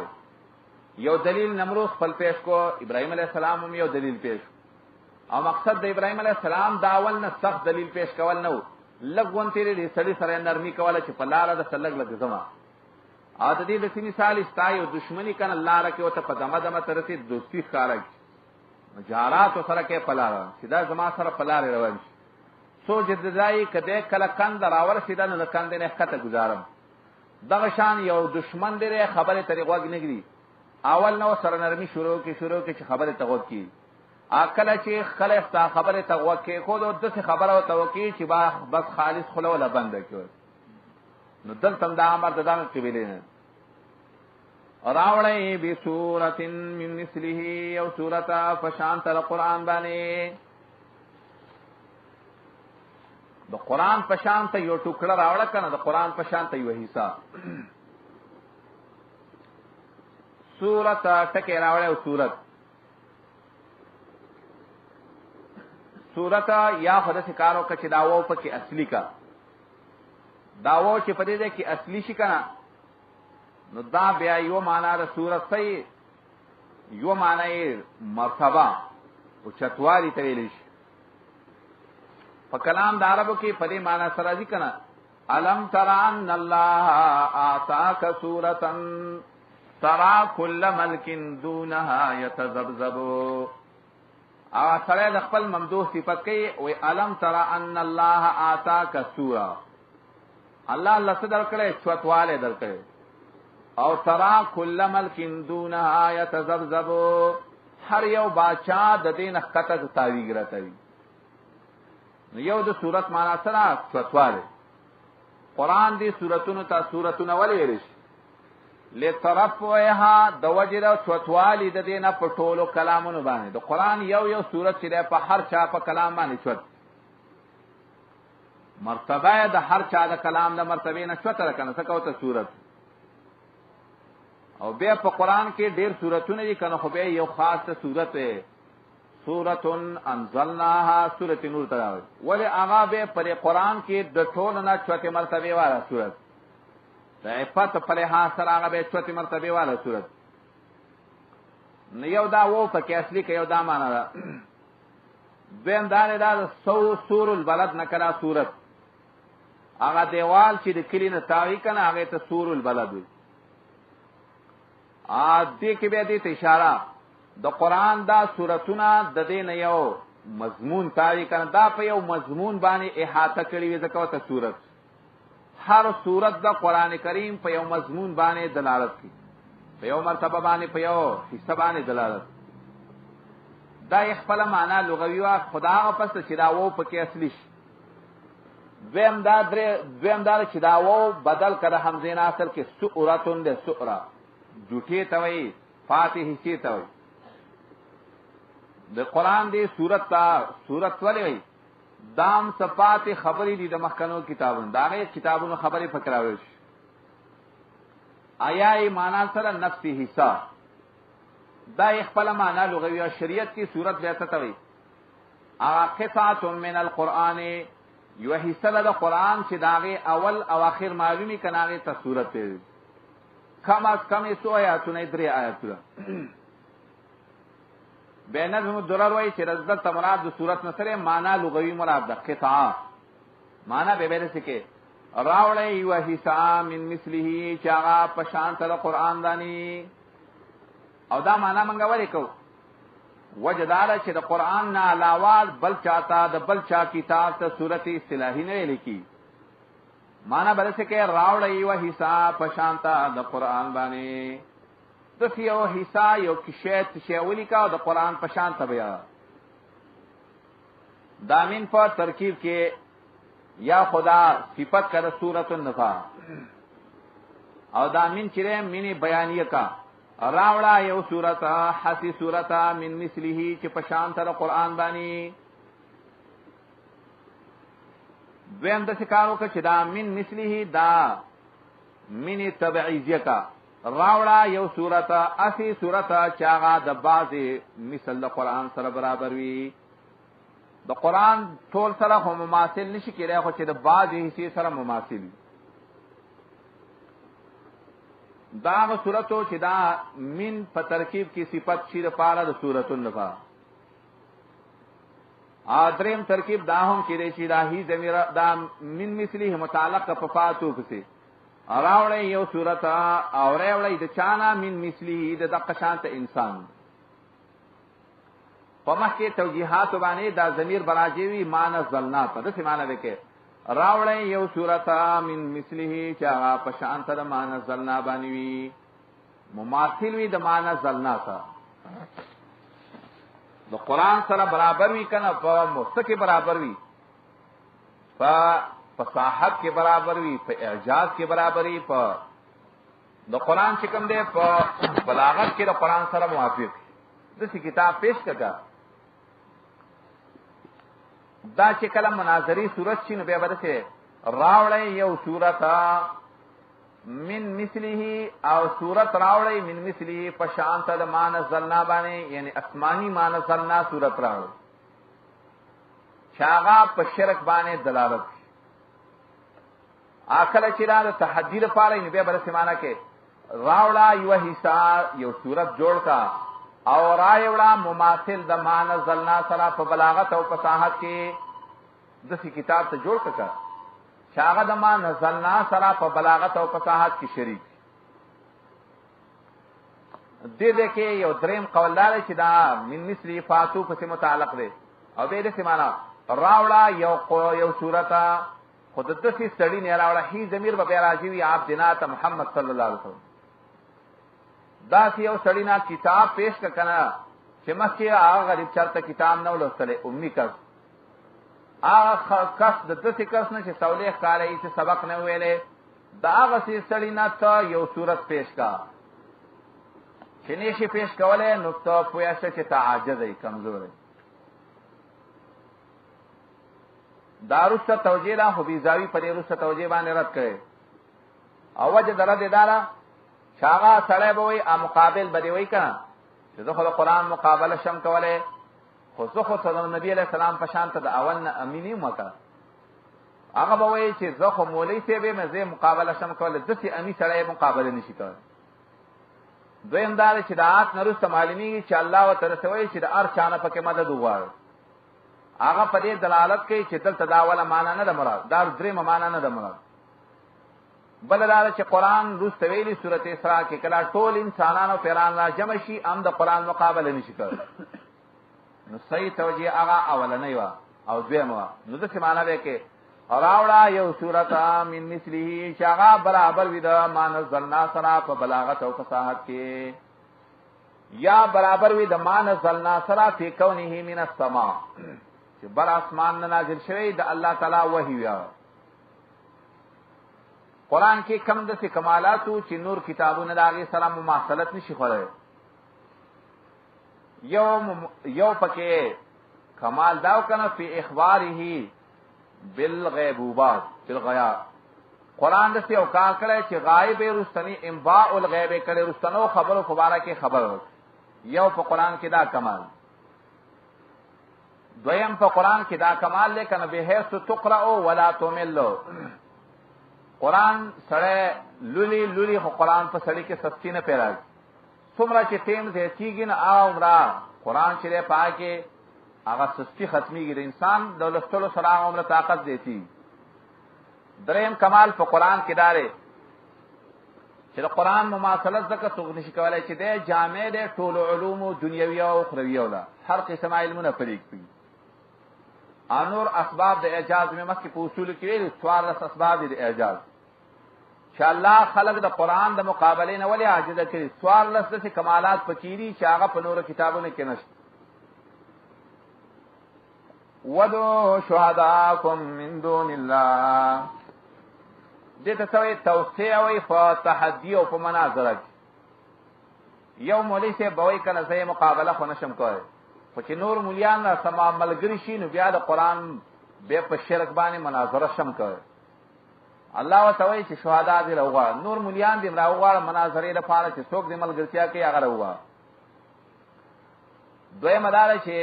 S1: یو دلیل نمرود خپل پیش کو ابراهيم عليه السلام هم یو دلیل پیش او مقصد د ابراهيم عليه السلام داول نه سخت دلیل پیش کول نه لګون تیرې دې سړي سره نرمي کوله چې په لار د سلګ لګ زما ا د دې د سینې مثال استایو دشمنی کنه الله راکه او ته په دمه دمه ترسي دوستی ښکارا مجارات سره کې پلار سیدا زما سره پلار روان سو جددای کده کله کند راور سیدا نه کند نه خطه گزارم دغه شان یو دشمن دې خبره طریقه وګنګري اول نو سره نرمي شروع کې چې خبره تغوت کی اکل چې خلف تا خبره تغوت کې خود د څه خبره او توقی چې بس خالص خلو ولا بند کړ نو دلته دا امر ددان کې ویلې راولې به سورۃ من مثله او سورۃ فشانت القرآن باندې د قرآن فشانت یو ټوکړه راوړه کنه د قرآن فشانت یو حصہ سورۃ ټکه راوړې او سورۃ یا خدای کارو کچ داوو پکې اصلي کا داوو چې پدې ده کې اصلي شي کنه نو دا بیا یو معنا د سورۃ صحیح یو معنا مرتبه او چتوالی ته ویل شي په کلام د عربو کې پدې معنا سره ځي کنه الم تر ان الله اعطاك سورۃ ترى كل ملك دونها يتذبذب او سره د خپل ممدوح صفت کوي او علم ترى ان الله اعطاك سورة الله صدر کړي چوتواله در کړي او ترى كل ملك دونها يتذبذب هر یو بادشاہ د دین خطه تاویګ راځي یو د صورت معنا سره چوتواله قران دی سورتونو ته سورتونه ولې ویل لطرفها د وجر چوتوالی د دینه په ټولو کلامونو باندې د قران یو سورت چې په هر چا په کلام باندې چوت مرتبه د هر چا د کلام د مرتبه نه چوتره کنه څه کوته سورت او بیا په قران کې ډیر سورتونه دي کنه خو به یو خاصه سورت ده سورۃ انزلناها سورۃ نور تراوي ولی هغه به پر قران کې د ټولو نه چوته مرتبه والا سورت د عفت په لحاظ سره هغه به چوتي مرتبه والا صورت نو یو دا وو په کې اصلي کې یو دا معنا ده بین دا سور البلد نکرا صورت هغه دیوال چې د کلی نه تاوی کنه هغه ته سور البلد وي ا دې کې به دې اشاره د قران دا سورتونه د دې نه یو مضمون تاوی کنه دا په یو مضمون باندې احاطه کړی وي ځکه ته صورت هر صورت د قران کریم په یو مضمون باندې دلالت کوي په یو مرتبه باندې په یو حصہ باندې دلالت دا خپل معنا لغوي وا خدا پس چې دا وو پکې اصلي شي دویم دا چې دا وو بدل کړه حمزه ناصر کې سوراتون د سورا جوټي توي فاتحه شي توي د قران دی صورت ولې دام صفات خبرې دي د مخکنو کتابونو دا غي کتابونو خبرې فکراوي آیا ای معنا سره نفسي حصہ دا خپل معنا لغوي او شریعت کی صورت به ته توي قطعه من القران یو حصہ د قران چې داغه اول او اخر معلومي کناغه ته صورت دی کم از کم 100 آیاتونه 3 آیاتونه بینظم الدرر وای چې رزق تمراد د صورت نصره معنا لغوي مراد ده قطعه معنا به بیره سکه راولې یو حصہ من مثله چې هغه په شان تر قران دانی او دا معنا منګه ولیکو وجدار چې د قران نه علاوه بل چاته د بل چا کتاب ته صورت اصطلاحي نه لیکي معنا به سکه راولې یو حصہ په شان تر د قران باندې د یو حصہ یو کشیت ولیکا د قران په شان ته بیا دامن په ترکیب کې یا خدا صفت کړه سورۃ النفا او دامن چې مینه بیانیه کا راوړه یو سورۃ حسی سورۃ من مثله چې په شان ته قران باندې دویم د ښکارو کې دا من مثله دا مینه تبعیضیه کا راوړه یو سورۃ اسی سورۃ چاغه د بعضی مثل د قران سره برابر وي د قران ټول سره هم مماثل نشي کېدای خو چې د بعضی حصے سره مماثل دا سورۃو چې دا من په ترکیب کې صفت شي د پاره د سورۃ النفا دریم ترکیب دا هم چې دی چې دا هی ضمیر دا من مثله متعلق په فاتو پسې راوړی یو صورت او راوړی د چانا من مثله د دقه شانته انسان په مخکې توجیهات باندې دا ضمیر براجوي ما نزلنا په دې معنی وکړي راوړی یو صورت من مثله چې هغه په شانته د ما نزلنا باندې وي مماثل وي د ما نزلنا سره د قرآن سره برابر وي کنه په مستقی برابر وي په فصاحت کې برابر وي په اعجاز کې برابر وي په د قرآن چې کوم دی په بلاغت کې د قرآن سره موافق دسی کتاب پیش کړه دا چې کله مناظری صورت شي نو بیا به څه راوړی یو صورت من مثله او صورت راوړی من مثله په شان ته د ما نزلنا باندې یعنی اسماني ما نزلنا صورت راوړی چاغه په شرک باندې دلالت اکل چې را د تحدي لپاره نو بیا به څه معنا کې راوړا یو حصہ یو صورت جوړ کا او راوړا مماثل د ما نزلنا سره په بلاغت او فصاحت کې دسی کتاب ته جوړ کړه چاغه د ما نزلنا سره په بلاغت او فصاحت کې شریک دې کې یو دریم قول لري چې دا من مثلی فاتو په متعلق دی او دې څه معنا راوړا یو صورت خود دسی سړی نه راوړا هی ضمیر به راځي آپ جنات محمد صلی الله علیه وسلم دا یو سړی نه کتاب پیش کړه چې مخکې هغه غریب چرته کتاب نه ولوستلې امي کس هغه کس د دسی کس نه چې تولیخ کاله چې سبق نه ویلې دا هغه سړی نه ته یو صورت پیش کا چې نشي پیش کولای نو ته پوهه چې ته عاجز ای کمزور ای داروسته توجیه لا حبیزاوی په دې روسته توجیه باندې رد کړي او وجه درد اداره شاغه سړی به وي ا مقابل به دی وي کنه چې زه خو د قران مقابله شم کوله خو زه خو صلی نبی علیہ السلام په شان ته د اول نه امینی مکه هغه به وي چې زه خو مولوی سی به مزه مقابله شم کوله د سی امی سړی مقابله نشي کوله دویم دا چې د آت نرسته معلومیږي چې الله وتعالى سوي چې د ار چانه پکې مدد وغواړي هغه په دې دلالت کوي چې دلته دا ولا معنا نه ده مراد دا درې معنا نه ده مراد بل دا چې قران روز ویلي سورته اسراء کې کله ټول انسانانو پیران را جمع شي ام د قران مقابله نشي کولای نو صحیح توجیه هغه اولنۍ وا او دویمه نو د څه معنا ده کې راوړه یو سورته من مثله چې هغه برابر وي د ما نزلنا سره په بلاغت او فصاحت کې یا برابر وي د ما نزلنا سره په کونه من السما چې بر اسمان نه نازل شوی د الله تعالی وحی یا قرآن کې کم د څه کمالاتو چې نور کتابونه داغه سره مماثلت نشي خورای یو پکې کمال داو کنه په اخباره بالغیبوبات بالغیاب قرآن د څه او کار کړي چې غایب رستنی انباء الغیب کړي رستنو خبرو مبارکه خبر یو په قرآن کې دا کمال دویم په قرآن کې دا کمال لیکنه به هيڅ تقرأ ولا تمل قرآن سره لولي خو قرآن په سړی کې سستی نه پیراږي څومره چې ټیم زیاتیږي نه عمره قرآن چې پاکه هغه سستی ختميږي د انسان د لستلو سره عمره طاقت دیتی دریم کمال په قرآن کې داره چې د قرآن مماثلت ځکه څوک نشي کولای چې د جامع د ټول علوم دنیوي او اخروی ولا هر قسم علمونه فریق پي انور اسباب د اعجاز مې مخکې په اصول کې ویل 14 اسباب د اعجاز چې الله خلق د قرآن د مقابله نه ولې عاجز کړي 14 د کمالات پکېري چې هغه په نور کتابونو کې نشته ودو شهداکم من دون الله دې ته څوې توصیه وي په تحدي او په مناظره یو مولوی سے بوي کنه زې مقابله خو نشم کوي خو چې نور مولیان را سما ملګری شي نو بیا د قرآن به په شرک باندې مناظره شم کوي الله وتعالى چې شهدا دې راوغه نور مولیان دې راوغه مناظره لپاره چې څوک دې ملګرتیا کوي هغه راوغه دوی مدار چې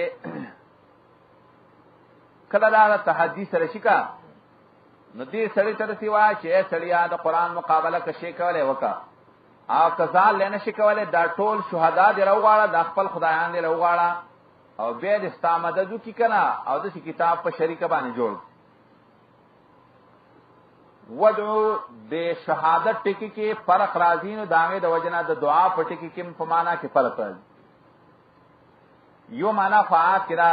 S1: کله دا تحدي سره شika نو دې سړی تر سیوا چې سړیا د قرآن مقابله کشي کوله وکا او کزال لنه شي کوله دا ټول شهدا دې راوغه د خپل خدایان دې راوغه او بیا د ستا مددو کی کنا او د کتاب په شریکه باندې جوړ ودعو د شهادت ټکی کې فرق راځي نو داغه د وجنه د دعا په ټکی کې په معنا کې فرق راځي. یو معنا فعات کړه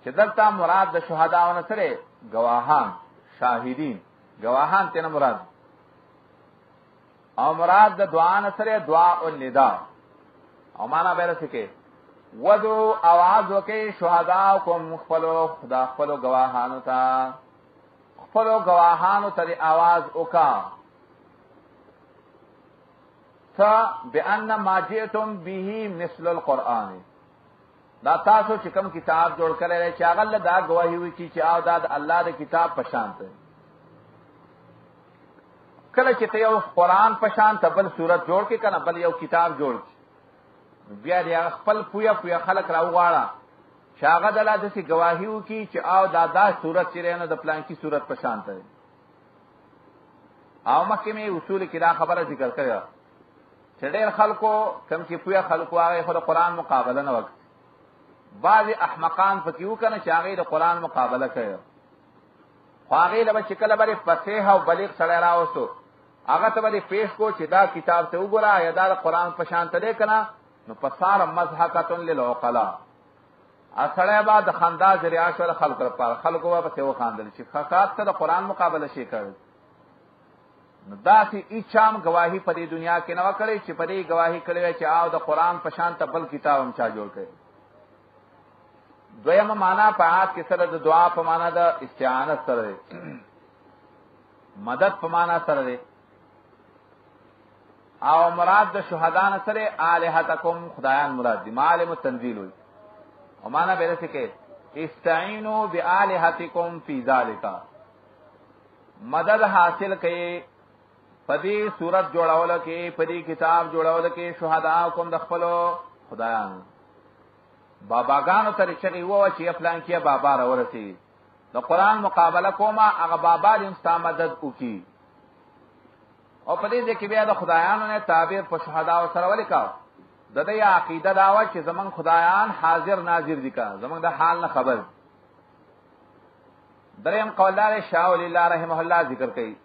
S1: چې دلته مراد د شهداونو سره گواهان شاهدین گواهان تینا مراد او مراد د دعا سره دعا او ندا او معنا به رسکه ودعو आवाज وکي شهدا کوم خپلو خدا خپلو گواهانو ته خپلو گواهانو ته आवाज وکا بأن ما جئتم به مثل القرآن دا تاسو چې کوم کتاب جوړ کړی چې هغه دا گواهی وي چې او دا د الله د کتاب په شان دی. کله چې ته یو قرآن په شان ته بل صورت جوړ کې کنه بل یو کتاب جوړ کې بیا دې خپل پویا خلق راوغواړه چې هغه د الله د گواهی وي چې او دا صورت چې نه د پلان کی صورت په شان دی. او مکه می اصول کې دا خبره ذکر کړه چې ډېر خلکو کم چې پویا خلکو هغه خو د قرآن مقابله نه وکړي. بعض احمقان پکې وکنه چې هغه د قرآن مقابله کوي. خو هغه له چې کله بری فصیح او بلیغ سره راوستو هغه ته بری پیش کو چې دا کتاب ته وګوره یا دا قرآن په شان ته کنه نو پسار مزحقه للعقلاء اصله بعد خندا ذریعہ شول خلق پر خلقو په څو خاندل چې خاصات ته د قرآن مقابله شي کوي. نو دا چې اچام گواہی په دې دنیا کې نه وکړي چې په دې گواہی کړي چې او د قرآن په شان ته بل کتاب هم چا جوړ کړي. دویمه معنا په آیات کې سره د دعا په معنا د استعانت سره مدد په معنا سره او مراد د شهدان سره الہتکم خدایان مراد دي معلم تنزیل وي او معنا به رسې کې استعینوا بالہتکم فی ذالک مدد حاصل کړي پدې صورت جوړاول کې پدې کتاب جوړاول کې شهدا کوم د خپل خدایان باباګانو ته چې وو چې پلان کې بابا را ورسي د قرآن مقابله کومه هغه بابا دې مستمدد وکي او په دې کې بیا د خدایانو نه تعبیر په شهدا او سره ولیکا د دې عقیده داوا چې زمون خدایان حاضر ناظر دي کا زمون د حال نه خبر. دریم قولدار شاه ولی الله رحمه الله ذکر کوي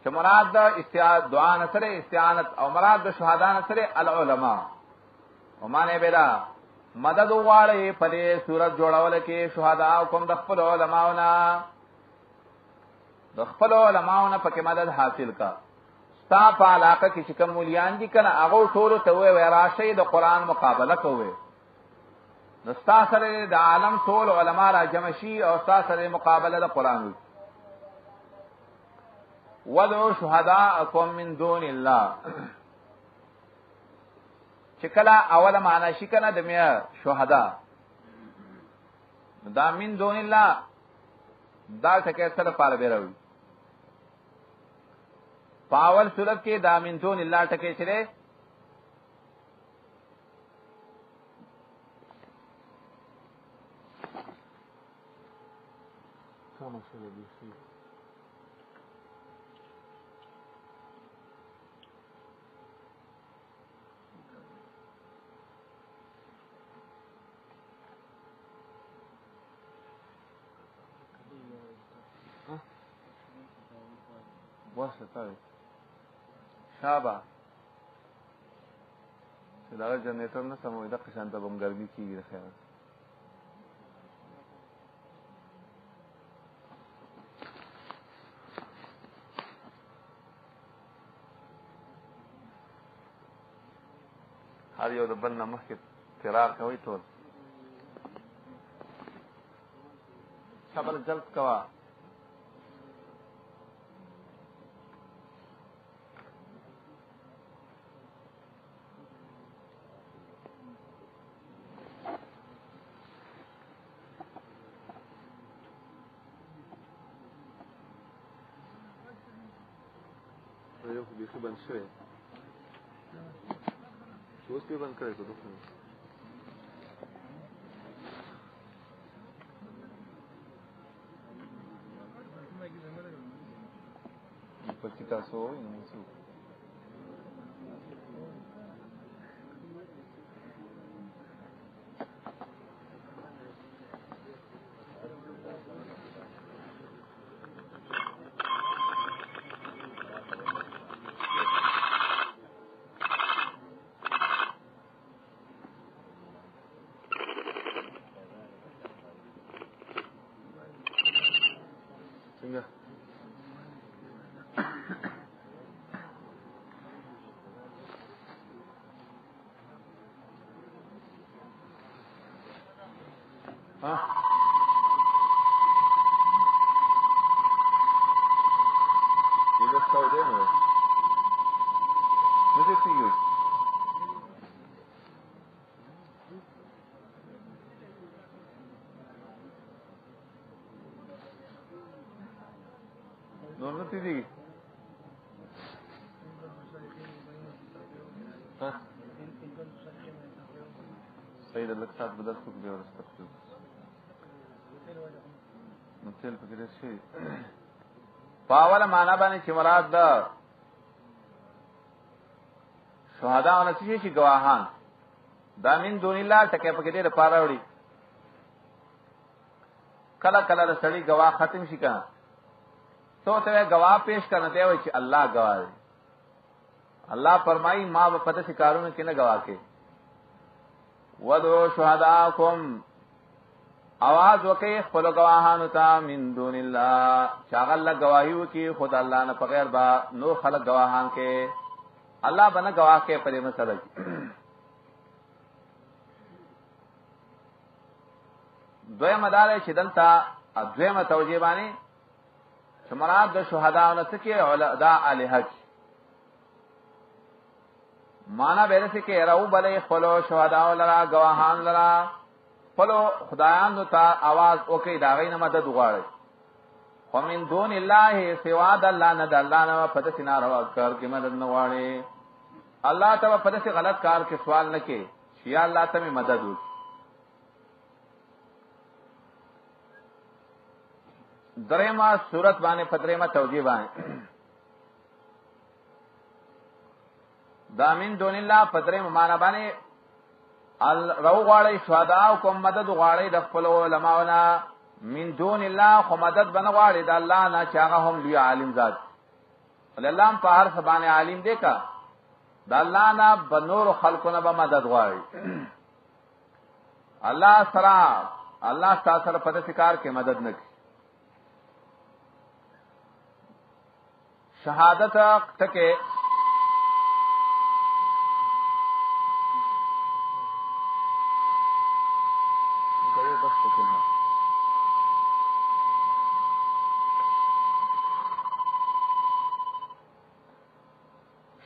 S1: چې مراد د استعانت دعا نه سره استعانت او مراد د شهدا نه سره العلماء او معنی بلا مدد وغواړي په دې صورت جوړول کې شهدا او کوم د خپل علماءونه پکې مدد حاصل کا. ستا په علاقه کې چې کوم مولیان دي کنه هغه ټول ته وای راشي د قرآن مقابله کوي. نو ستا سره د عالم ټول علما را جمع شي او ستا سره مقابله د قرآن وي. ودعوا شهداءکم من دون الله چې کله اوله معنا شي کنه د میا شهدا دا من دون الله دا ټکي سره پاره بیروي. پاول صورت کې دا من دون الله ټکي چره کوم څه دي واسه تاوي شابه چې دا جنریټر نه سموي د قشان ته بم ګرمي کیږي خیر هر یو د بل نه مخکې فرار کوي ټول صبر جلد کوا یو خو بیخي بند شوی اوس به بند کړی کو پکې تاسو दोनों दीदी सही अलग साथ बदल चुके और तेल पकड़े से पावल माना बाने چې مراد د شهدا او نشي شي گواهان دا من دون الله ټکه پکې دې لپاره وړي کله کله سړی گواه ختم شي کنه تو ته گواه پیش کرنا دی وای چې الله گواه دی الله فرمایي ما په پته سي کارونه کې نه گواه کې ودو شهداکم आवाज وکي خپل گواهانو ته من دون الله شاغل گواهی وکي خدای الله نه بغیر با نو خلق گواهان کې الله بنا گواه کې پرې مسله دوی مدار چې دلته دویمه توجیه باندې چې مراد د شهداو نه څخه علدا الہ معنا به څه کې راو بلې خپل شهداو لرا گواهان لرا خپل خدایانو ته आवाज وکي دا غي نه مدد وغواړي ومن دون الله سوا د الله نه د الله نه په دې نه راو کار کې مدد نه غواړي الله ته په دې غلط کار کې سوال نه کې چې یا الله ته مدد وکړي درېما صورت باندې پدریما توجیه باندې دا من دون الله پدریما معنا باندې رو غواړي شهدا او کوم مدد غواړي د خپل علماءنا من دون الله خو مدد بن غواړي د الله نه چې هغه هم لوی عالم ذات الله په هر څه باندې عالم دی کا د الله نه بنور خلقونه به مدد غواړي الله سره په دې کار کې مدد نه کوي شهادت تکے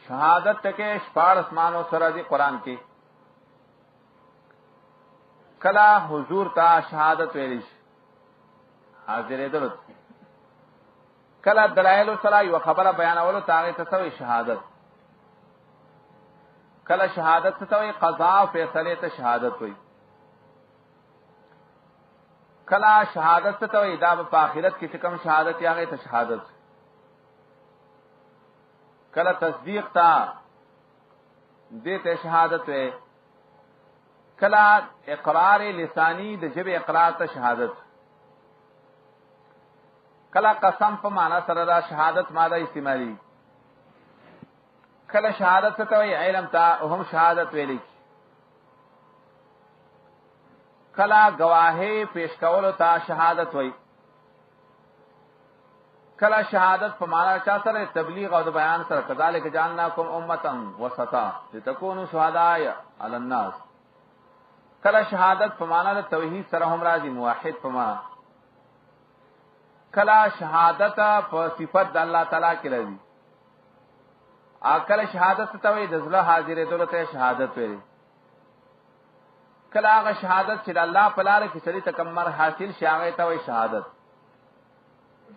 S1: شهادت تکے شپار اسمانو سره دی قرآن کی کلا حضور تا شهادت ویلیش حاضر درت کله دلایل سره یو خبره بیانولو تاغه تسوی شهادت کله شهادت تسوی قضا او فیصله ته شهادت وي کله شهادت تسوی دا په آخرت کې کوم شهادت یاغه ته شهادت کله تصدیق تا دته شهادت وي کله اقرار لسانی د جبه اقرار ته شهادت کلا قسم په معنا سره دا شهادت ماده استعمالي کله شهادت ته وی علم تا هم شهادت ویلي کلا گواهی پیش کولو تا شهادت وی کلا شهادت په معنا چا سره تبلیغ او د بیان سره کذالک جانناکم امه وسطا لتكونوا شهداء علی الناس کلا شهادت په معنا د توحید سره هم راځي موحد په معنا کلا شهادت په صفت د الله تعالی کې راځي اکل شهادت ته وي د زله حاضرې دولته شهادت وي کلا هغه شهادت چې د الله په لار کې سړي تکمر حاصل شي هغه ته وي شهادت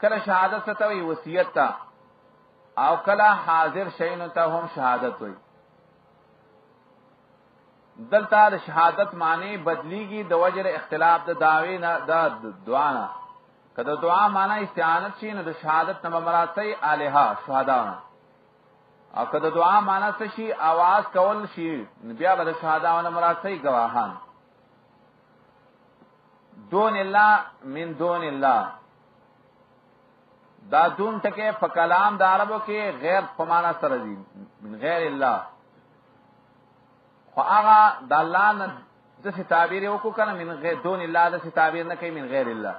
S1: کلا شهادت ته وي وصیت ته او کلا حاضر شین ته هم شهادت وي دلته د شهادت معنی بدلیږي د وجه اختلاف د دعوی نه د دعا نه کله دعا معنا استعانت شي نو د شهادت نه مراد سي الها شهدا او کله دعا معنا څه شي आवाज کول شي بیا به شهدا نه مراد سي گواهان دون الله من دون الله دا دون ټکه په کلام د عربو کې غیر په معنا سره دي من غیر الله خو هغه د الله نه د تعبیر وکړه من غیر دون الله د تعبیر نه کوي من غیر الله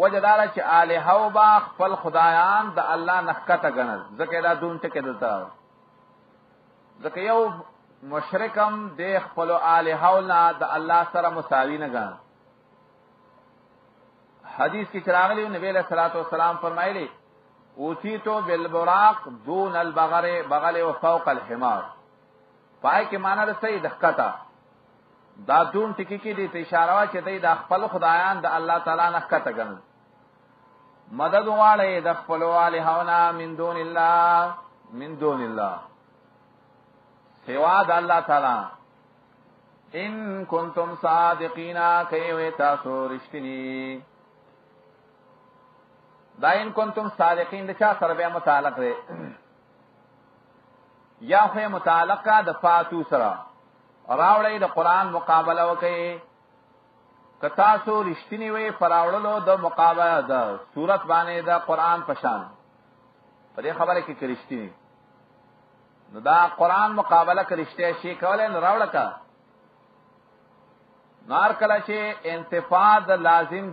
S1: وجدار چې الہ او با خپل خدایان د الله نخکته غنل ځکه دا دون ټکه دلته ځکه یو مشرکم د خپل الہ او نه د الله سره مساوي نه غن. حدیث کی چراغلی نبی علیہ الصلوۃ والسلام فرمایلی اوتیتو بالبراق دون البغر بغل و فوق الحمار. پای کې معنی رسې دخکتا دا دون ټکی کې دې اشاره وا چې دې د خپل خدایان د الله تعالی نخکته غن مدد غواړي د خپل الہونا من دون الله سوا د الله تعالی. ان کنتم صادقین کایو تاسو رښتینی. دا ان کنتم صادقین د چا سره به متعلق دی یا خو متعلق د فاتو سره راوړی د قران مقابله وکي کتا سو رښتینی وي پراوړلو د مقابله د صورت باندې د قران پشان په دې خبره کې کرشتي نو دا قران مقابله کرشته شي کولای نو راوړه کا نار کله چې انتفاض لازم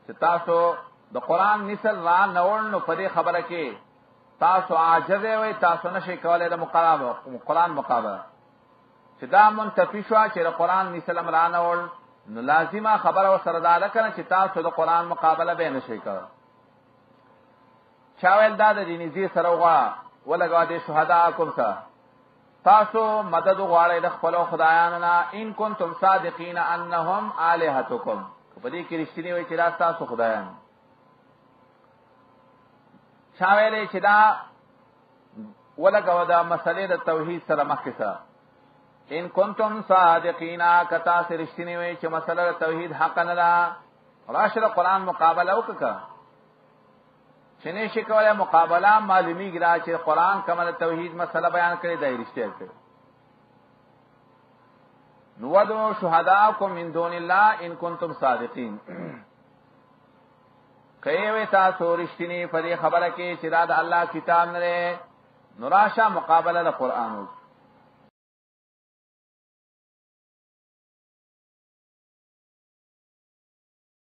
S1: چې تاسو د قران مثال را نوړ نو په دې خبره کې تاسو عاجز وي تاسو نشئ کولای د قران مقابله چې دا منتفی شو چې د قران مثال را نوړ نو لازمه خبره سره دا کنه چې تاسو د قران مقابله به نشئ کولای. چاول دا د دیني زی سره وغه ولګا دي شهدا کوم څه تاسو مدد غواړئ د خپل خدایانو نه. ان کنتم صادقین انهم الہتکم په دې کې رښتینی وي چې دا تاسو خدایان. چاویلې چې دا ولګو دا مسلې د توحید سره مخکې سره ان کنتم صادقین کتا سره رښتینی وي چې مسله توحید حق نه ده راشه د قران مقابله وکړه چې نشي کولای مقابله معلومیږي دا چې قران کومه توحید مسله بیان کړي دا رښتیا ده. نو ودو شهداکم من دون الله ان کنتم صادقین. کایوي تاسو رښتینی په دې خبره کې چې دا د الله کتاب نه نو راشه مقابله د قران